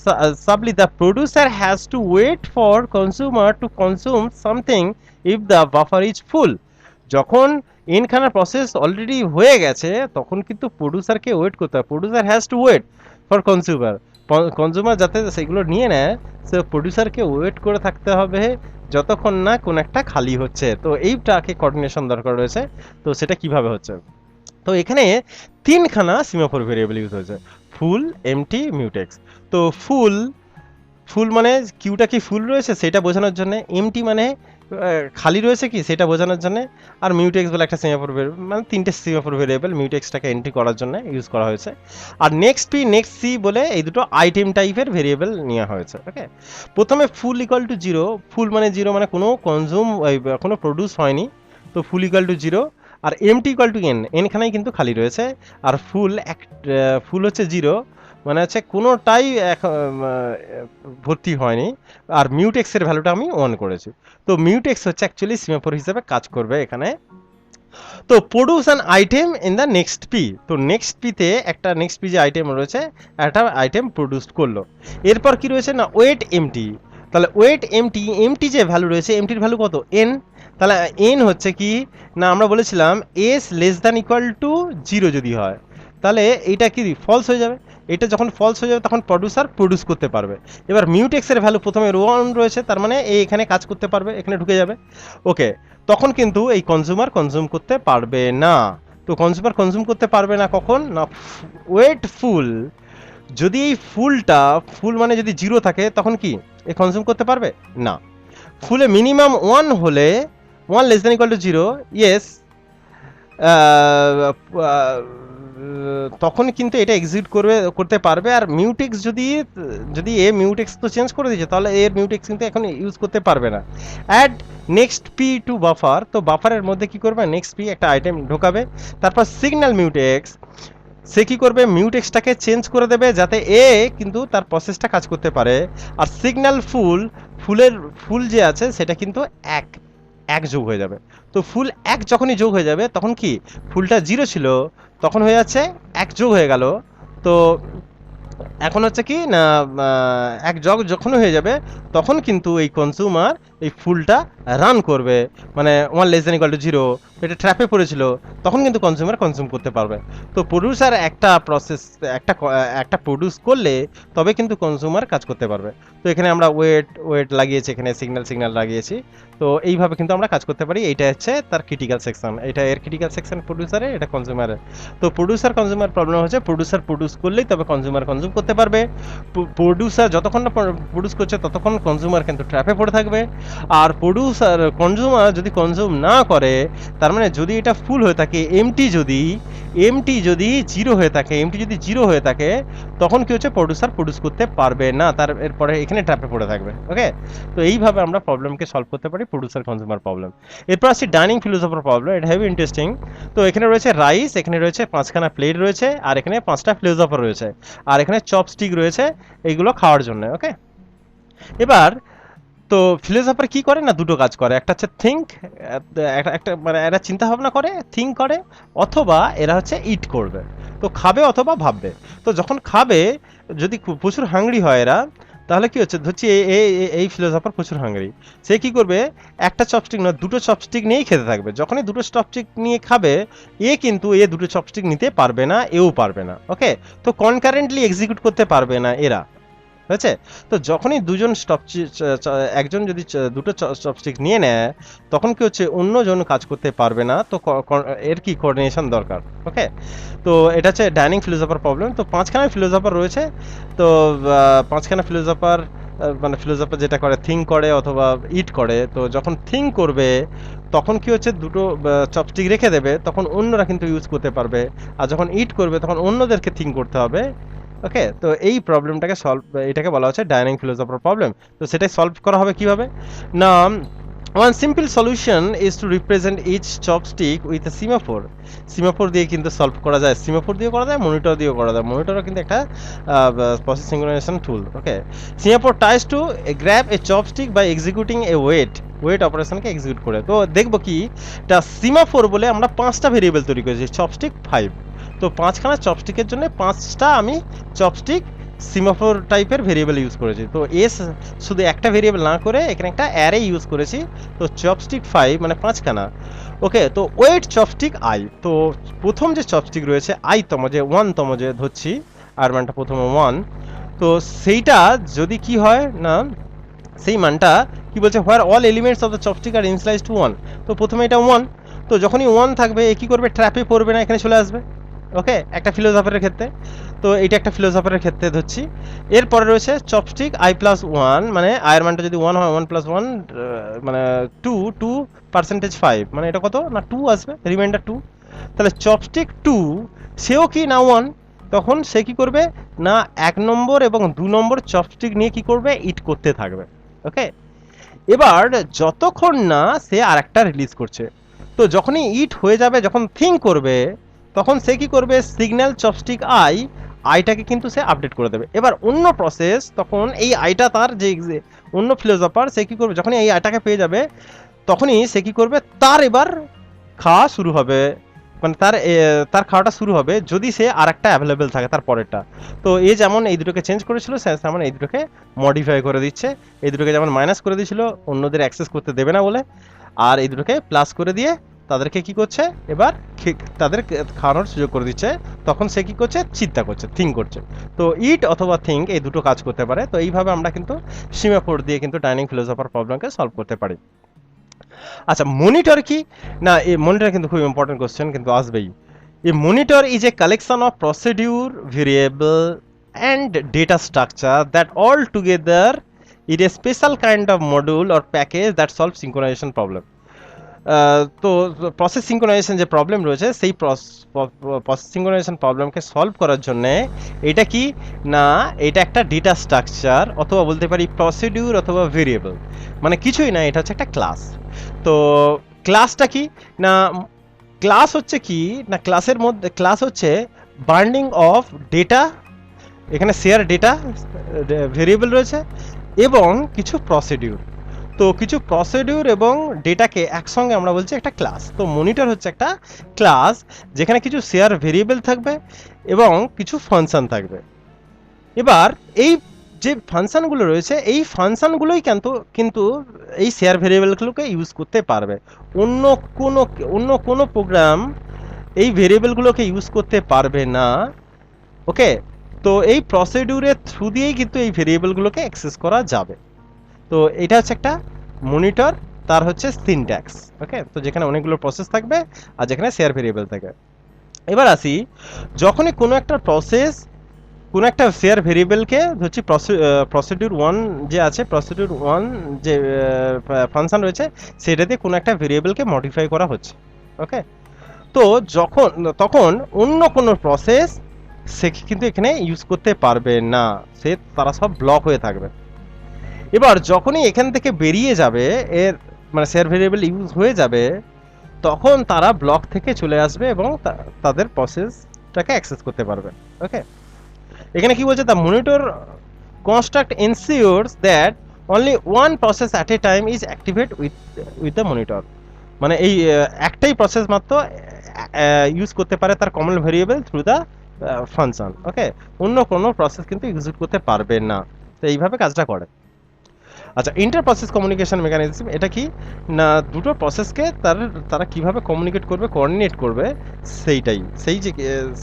subtly, the producer has to wait for consumer to consume something if the buffer is full. যখন এনখানা প্রসেস অলরেডি হয়ে গেছে তখন কিন্তু প্রডিউসারকে ওয়েট করতে হবে। Producer has to wait for consumer, consumer যাতে সেগুলো নিয়ে নেয়, সে প্রডিউসারকে ওয়েট করে থাকতে হবে যতক্ষণ না কোন একটা খালি হচ্ছে। তো এইটাকে কোঅর্ডিনেশন দরকার রয়েছে। তো সেটা কিভাবে হচ্ছে, তো এখানে তিনখানা সিমাফোর ভেরিয়েবল ইউজ হয়েছে, ফুল, এমটি, মিউটেক্স। তো ফুল মানে কিউটা কি ফুল রয়েছে সেটা বোঝানোর জন্য, এমটি মানে খালি রয়েছে কি সেটা বোঝানোর জন্য, আর মিউটেক্স বলে একটা সিমাফোর ভেরিয়েবল, মানে তিনটে সিমাফোর ভেরিয়েবল মিউটেক্সটাকে এন্ট্রি করার জন্য ইউজ করা হয়েছে। আর নেক্সট পি নেক্সট সি বলে এই দুটো আইটেম টাইপের ভেরিয়েবল নেওয়া হয়েছে। ওকে, প্রথমে full equal to zero, full মানে জিরো মানে কোনো কনজিউম কোনো প্রডিউস হয়নি, তো ফুল ইকুয়াল টু জিরো। আর এমটি ইকুয়াল টু এন, এনখানেই কিন্তু খালি রয়েছে। আর ফুল হচ্ছে জিরো, মানে হচ্ছে কোনোটাই ভর্তি হয়নি। আর মিউটেক্সের ভ্যালুটা আমি অন করেছি। তো মিউটেক্স হচ্ছে অ্যাকচুয়ালি সিমাফোর হিসেবে কাজ করবে এখানে। তো produce an item in the next P, তো নেক্সট পিতে একটা নেক্সট পি যে আইটেম রয়েছে একটা আইটেম প্রডিউস করলো। এরপর কি রয়েছে না, ওয়েট এমটি। তাহলে ওয়েট এমটি, এমটি যে ভ্যালু রয়েছে, এমটির ভ্যালু কত, এন। তাহলে এন হচ্ছে কি না, আমরা বলেছিলাম S less than equal to zero যদি হয়, তাহলে এইটা কি ফলস হয়ে যাবে। এটা যখন ফলস হয়ে যাবে তখন প্রডিউসার প্রডিউস করতে পারবে। এবার মিউটেক্সের ভ্যালু প্রথমে রো ওয়ান রয়েছে, তার মানে এখানে কাজ করতে পারবে, এখানে ঢুকে যাবে। ওকে, তখন কিন্তু এই কনজিউমার কনজিউম করতে পারবে না। তো কনজিউমার কনজিউম করতে পারবে না কখন না, ওয়েট ফুল, যদি এই ফুল মানে যদি জিরো থাকে তখন কি এ কনজিউম করতে পারবে না। ফুলে মিনিমাম ওয়ান হলে, one less than equal to zero, yes, তখন কিন্তু এটা এক্সিকিউট করতে পারবে। আর মিউটেক্স যদি এ মিউটেক্স তো চেঞ্জ করে দিয়েছে, তাহলে এর মিউটেক্স কিন্তু এখন ইউজ করতে পারবে না। Add next P to buffer, তো বাফারের মধ্যে কি করবে, নেক্সট পি একটা আইটেম ঢোকাবে। তারপর সিগন্যাল মিউটেক্স, সে কি করবে, মিউটেক্সটাকে চেঞ্জ করে দেবে যাতে এ কিন্তু তার প্রসেসটা কাজ করতে পারে। আর সিগন্যাল ফুল যে আছে সেটা কিন্তু এক যোগ হয়ে যাবে। তো ফুল এক যখনই যোগ হয়ে যাবে তখন কি, ফুলটা জিরো ছিল তখন হয়ে যাচ্ছে এক যোগ হয়ে গেল। তো এখন হচ্ছে কি না, এক যোগ যখন হয়ে যাবে তখন কিন্তু এই কনজিউমার এই ফুলটা রান করবে, মানে 1 <= 0, এটা ট্র্যাপে পড়েছিল, তখন কিন্তু কনজিউমার কনজিউম করতে পারবে। তো প্রডিউসার একটা প্রসেস একটা প্রডিউস করলে তবে কিন্তু কনজিউমার কাজ করতে পারবে। তো এখানে আমরা ওয়েট লাগিয়েছি, এখানে সিগন্যাল লাগিয়েছি। তো এইভাবে কিন্তু আমরা কাজ করতে পারি। এইটা হচ্ছে তার ক্রিটিক্যাল সেকশন, এটা এর ক্রিটিক্যাল সেকশন প্রডিউসারে, এটা কনজিউমারের। তো প্রডিউসার কনজিউমার প্রবলেম হচ্ছে প্রডিউসার প্রডিউস করলেই তবে কনজিউমার কনজিউম করতে পারবে। প্রডিউসার যতক্ষণ না প্রডিউস করছে ততক্ষণ কনজিউমার কিন্তু ট্র্যাপে পড়ে থাকবে। আর কনজিউমার যদি কনজিউম না করে, তার মানে যদি এটা ফুল হয়ে থাকে, এমটি যদি জিরো হয়ে থাকে, তখন কি হচ্ছে, প্রডিউসার প্রডিউস করতে পারবে না, তার এরপরে এখানে ট্র্যাপে পড়ে থাকবে। ওকে, তো এইভাবে আমরা প্রবলেমকে সলভ করতে পারি, প্রডিউসার কনজিউমার প্রবলেম। এরপর আসছি ডাইনিং ফিলোসফার প্রবলেম, এটা হেভি ইন্টারেস্টিং। তো এখানে রয়েছে রাইস, এখানে রয়েছে 5খানা প্লেট রয়েছে, আর এখানে 5টা ফিলোসফার রয়েছে, আর এখানে চপস্টিক রয়েছে এইগুলো খাওয়ার জন্য। ওকে, এবার তো ফিলোসফার কি করে না, দুটো কাজ করে, একটা হচ্ছে থিঙ্ক, একটা মানে এরা চিন্তা ভাবনা করে, থিঙ্ক করে, অথবা এরা হচ্ছে ইট করবে, তো খাবে অথবা ভাববে। তো যখন খাবে, যদি প্রচুর হাংরি হয় এরা, তাহলে কি হচ্ছে, ধরছি এই ফিলোসফার প্রচুর হাংরি, সে কি করবে, একটা চপস্টিক নয়, দুটো চপস্টিক নিয়েই খেতে থাকবে। যখনই দুটো চপস্টিক নিয়ে খাবে, কিন্তু দুটো চপস্টিক নিতে পারবে না, এও পারবে না। ওকে, তো কনকারেন্টলি এক্সিকিউট করতে পারবে না এরা, হয়েছে। তো যখনই দুজন একজন যদি দুটো চপস্টিক নিয়ে নেয়, তখন কি হচ্ছে, অন্যজন কাজ করতে পারবে না। তো এর কি কোঅর্ডিনেশন দরকার। ওকে, তো এটা হচ্ছে ডাইনিং ফিলোসফার প্রবলেম। তো 5খানা ফিলোসফার রয়েছে। তো 5খানা ফিলোসফার, মানে ফিলোসফার যেটা করে, থিঙ্ক করে অথবা ইট করে। তো যখন থিঙ্ক করবে, তখন কি হচ্ছে, দুটো চপস্টিক রেখে দেবে, তখন অন্যরা কিন্তু ইউজ করতে পারবে। আর যখন ইট করবে, তখন অন্যদেরকে থিঙ্ক করতে হবে। ওকে, তো এই প্রবলেমটাকে এটাকে বলা হচ্ছে ডাইনিং ফিলোসফার প্রবলেম। তো সেটাই সলভ করা হবে কিভাবে না, one simple solution is to represent each chopstick with a semaphore দিয়ে কিন্তু সলভ করা যায়, semaphore দিয়ে করা যায়, মনিটর দিয়েও করা যায়। মনিটরও কিন্তু একটা process synchronization tool. Okay, semaphore tries to grab a chopstick by executing a wait অপারেশনকে এক্সিকিউট করে। তো দেখবো কি, এটা semaphore বলে আমরা 5টা ভেরিয়েবল তৈরি করেছি, চপস্টিক 5। তো 5খানা চপস্টিকের জন্য 5টা আমি চপস্টিক সিমাফোর টাইপের ভেরিয়েবল ইউজ করেছি। তো শুধু একটা ভেরিয়েবল না করে এখানে একটা অ্যারে ইউজ করেছি। তো চপস্টিক 5 মানে 5খানা। ওকে, তো ওয়েট চপস্টিক আই। তো প্রথম যে চপস্টিক রয়েছে আইতম, যে 1তম যে ধরছি, আর মানটা প্রথমে 1। তো সেইটা যদি কি হয় না, সেই মানটা কি বলছে, where all elements of the chopstick are initialised to 1। তো প্রথমে এটা 1। তো যখনই 1 থাকবে, এ কি করবে, ট্র্যাপে পড়বে না, এখানে চলে আসবে। ওকে, একটা ফিলোসফারের ক্ষেত্রে। তো এটা একটা ফিলোসফারের ক্ষেত্রে ধরছি। এরপরে রয়েছে চপস্টিক i+1, মানে আয়ের মানটা যদি 1 হয়, 1+1 মানে 2% মানে এটা কত না, 2 আসবে, রিমাইন্ডার 2। তাহলে চপস্টিক 2, সেও কি না 1, তখন সে কি করবে না, 1 নম্বর এবং 2 নম্বর চপস্টিক নিয়ে কি করবে, ইট করতে থাকবে। ওকে, এবার যতক্ষণ না সে আরেকটা রিলিজ করছে, তো যখনই ইট হয়ে যাবে, যখন থিঙ্ক করবে, তখন সে কি করবে, সিগন্যাল চপস্টিক আইটাকে কিন্তু সে আপডেট করে দেবে। এবার অন্য প্রসেস, তখন এই আইটা তার যে অন্য ফিলোসফার, সে কি করবে, যখনই এই আইটাকে পেয়ে যাবে, তখনই সে কি করবে, তার এবার খাওয়া শুরু হবে, মানে তার খাওয়াটা শুরু হবে যদি সে আরেকটা অ্যাভেলেবেল থাকে তার পরেরটা। তো যেমন এই দুটোকে চেঞ্জ করেছিল, সে তেমন এই দুটোকে মডিফাই করে দিচ্ছে। এই দুটোকে যেমন মাইনাস করে দিয়েছিল অন্যদের অ্যাক্সেস করতে দেবে না বলে, আর এই দুটোকে প্লাস করে দিয়ে তাদেরকে কি করছে, এবার তাদের খাওয়ানোর সুযোগ করে দিচ্ছে। তখন সে কি করছে, চিন্তা করছে, থিঙ্ক করছে। তো ইট অথবা থিঙ্ক, এই দুটো কাজ করতে পারে। তো এইভাবে আমরা কিন্তু সীমাফোর দিয়ে কিন্তু ডাইনিং ফিলোসফার প্রবলেমকে সলভ করতে পারি। আচ্ছা, মনিটর কি না, এই মনিটর কিন্তু খুব ইম্পর্টেন্ট কোশ্চেন, কিন্তু আসবেই। A monitor is a collection of procedure, variable, and data structure that all together is a special kind of module or package that solves synchronization problem. তো প্রসেস সিঙ্ক্রোনাইজেশন যে problem রয়েছে, সেই process synchronisation প্রবলেমকে solve করার জন্য এটা কি না, এটা একটা ডেটা স্ট্রাকচার, অথবা বলতে পারি প্রসিডিউর অথবা ভেরিয়েবল, মানে কিছুই না, এটা হচ্ছে একটা ক্লাস। তো ক্লাসটা কি না, ক্লাস হচ্ছে কি না, ক্লাসের মধ্যে ক্লাস হচ্ছে বার্নিং অফ ডেটা, এখানে শেয়ার ডেটা ভেরিয়েবল রয়েছে এবং কিছু প্রসিডিউর। তো কিছু প্রসিডিউর এবং ডেটাকে একসঙ্গে আমরা বলছি একটা ক্লাস। তো মনিটর হচ্ছে একটা ক্লাস যেখানে কিছু শেয়ার ভেরিয়েবল থাকবে এবং কিছু ফাংশন থাকবে। এবার এই যে ফাংশনগুলো রয়েছে এই ফাংশনগুলোই কিন্তু এই শেয়ার ভেরিয়েবলগুলোকে ইউজ করতে পারবে। অন্য কোনো অন্য কোনো প্রোগ্রাম এই ভেরিয়েবলগুলোকে ইউজ করতে পারবে না। ওকে, তো এই প্রসিডিউরের থ্রু দিয়েই কিন্তু এই ভেরিয়েবলগুলোকে অ্যাক্সেস করা যাবে। তো এটা হচ্ছে একটা মনিটর, তার হচ্ছে সিনট্যাক্স। ওকে, তো যেখানে অনেকগুলো প্রসেস থাকবে আর যেখানে শেয়ার ভেরিয়েবল থাকে। এবার আসি, যখনই কোনো একটা প্রসেস কোনো একটা শেয়ার ভেরিয়েবলকে হচ্ছে প্রসিডিউর ওয়ান যে আছে, প্রসিডিউর ওয়ান যে ফাংশন রয়েছে সেটা দিয়ে কোনো একটা ভেরিয়েবলকে মডিফাই করা হচ্ছে। ওকে, তো তখন অন্য কোনো প্রসেস সে কিন্তু এখানে ইউজ করতে পারবে না, তারা সব ব্লক হয়ে থাকবে। এবার যখনই এখান থেকে বেরিয়ে যাবে, এর মানে শেয়ার ভেরিয়েবল ইউজ হয়ে যাবে, তখন তারা ব্লক থেকে চলে আসবে এবং তাদের প্রসেসটাকে অ্যাক্সেস করতে পারবে। ওকে, এখানে কি বলছে, the monitor construct ensures that only one process at a time is activate with the monitor. মানে এই একটাই প্রসেস মাত্র ইউজ করতে পারে তার common variable through the function. Okay, অন্য কোনো প্রসেস কিন্তু ইউজ করতে পারবে না। তো এইভাবে কাজটা করে। আচ্ছা, ইন্টার প্রসেস কমিউনিকেশন মেকানিজম এটা কি না, দুটো প্রসেসকে তারা কিভাবে কমিউনিকেট করবে, কোঅর্ডিনেট করবে,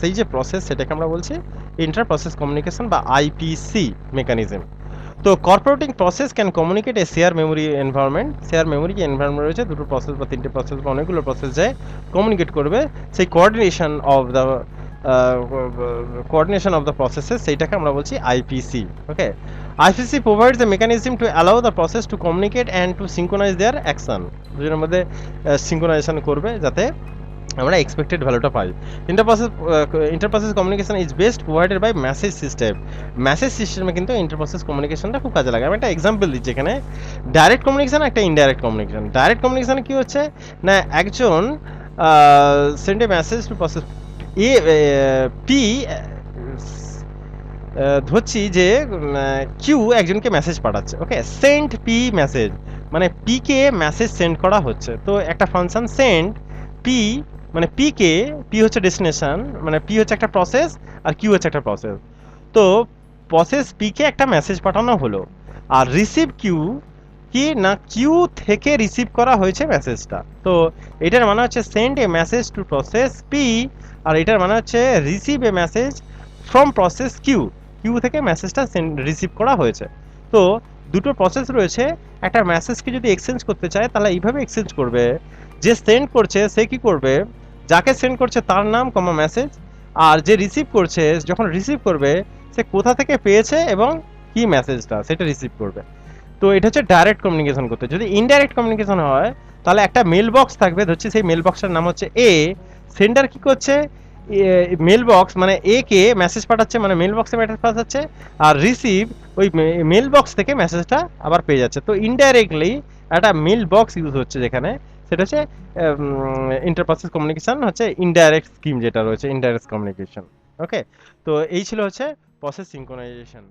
সেই যে প্রসেস, সেটাকে আমরা বলছি ইন্টার প্রসেস কমিউনিকেশন বা আইপিসি মেকানিজম। তো cooperating process can communicate a share memory environment. Share memory যে এনভায়রনমেন্ট রয়েছে, দুটো প্রসেস বা তিনটে প্রসেস বা অনেকগুলো প্রসেস যায় কমিউনিকেট করবে, সেই কোঅর্ডিনেশন অফ দ্য প্রসেসেস, সেইটাকে আমরা বলছি IPC. Okay, IPC provides a mechanism to allow the process to communicate and to synchronize their action। দুজনের মধ্যে সিঙ্ক্রোনাইজেশন করবে যাতে আমরা এক্সপেক্টেড ভ্যালুটা পাই। Interprocess communication is best provided by message system. Message সিস্টেমে কিন্তু ইন্টারপ্রসেস কমিউনিকেশনটা খুব কাজে লাগে। আমি একটা এক্সাম্পল দিচ্ছি এখানে, ডাইরেক্ট কমিউনিকেশন একটা ইনডাইরেক্ট কমিউনিকেশন। ডাইরেক্ট কমিউনিকেশনে কি হচ্ছে না, একজন send a message to process A, P, ধরছি যে কিউ একজনকে মেসেজ পাঠাচ্ছে। ওকে, সেন্ড পি মেসেজ, মানে পি কে মেসেজ সেন্ড করা হচ্ছে। তো একটা ফাংশন সেন্ড পি, মানে পি হচ্ছে ডেস্টিনেশন, মানে পি হচ্ছে একটা প্রসেস আর কিউ হচ্ছে একটা প্রসেস। তো প্রসেস পি কে একটা মেসেজ পাঠানো হলো, আর রিসিভ কিউ কি না, কিউ থেকে রিসিভ করা হয়েছে মেসেজটা। তো এটার মানে হচ্ছে send a message to process P, আর এটার মানে হচ্ছে receive a message from process Q থেকে মেসেজটা রিসিভ করা হয়েছে। তো দুটো প্রসেস রয়েছে, একটা মেসেজকে যদি এক্সচেঞ্জ করতে চায় তাহলে এইভাবে এক্সচেঞ্জ করবে, যে সেন্ড করছে সে কি করবে, যাকে সেন্ড করছে তার নাম কমা মেসেজ, আর যে রিসিভ করছে যখন রিসিভ করবে সে কোথা থেকে পেয়েছে এবং কি মেসেজটা সেটা রিসিভ করবে। তো এটা হচ্ছে ডাইরেক্ট কমিউনিকেশন করতে। যদি ইনডাইরেক্ট কমিউনিকেশন হয় তাহলে একটা মেল বক্স থাকবে, ধরছি সেই মেল বক্সটার নাম হচ্ছে এ, সেন্ডার কি করছে, মেল বক্স মানে এ কে মেসেজ পাঠাচ্ছে, মানে মেল বক্সে মেসেজ পাঠাচ্ছে, আর রিসিভ ওই মেল বক্স থেকে মেসেজটা আবার পেয়ে যাচ্ছে। তো ইনডাইরেক্টলি একটা মেল বক্স ইউজ হচ্ছে যেখানে, সেটা হচ্ছে ইন্টারপ্রসেস কমিউনিকেশন হচ্ছে ইনডাইরেক্ট স্কিম যেটা রয়েছে, ইনডাইরেক্ট কমিউনিকেশন। ওকে, তো এই ছিল হচ্ছে প্রসেস সিঙ্ক্রোনাইজেশন।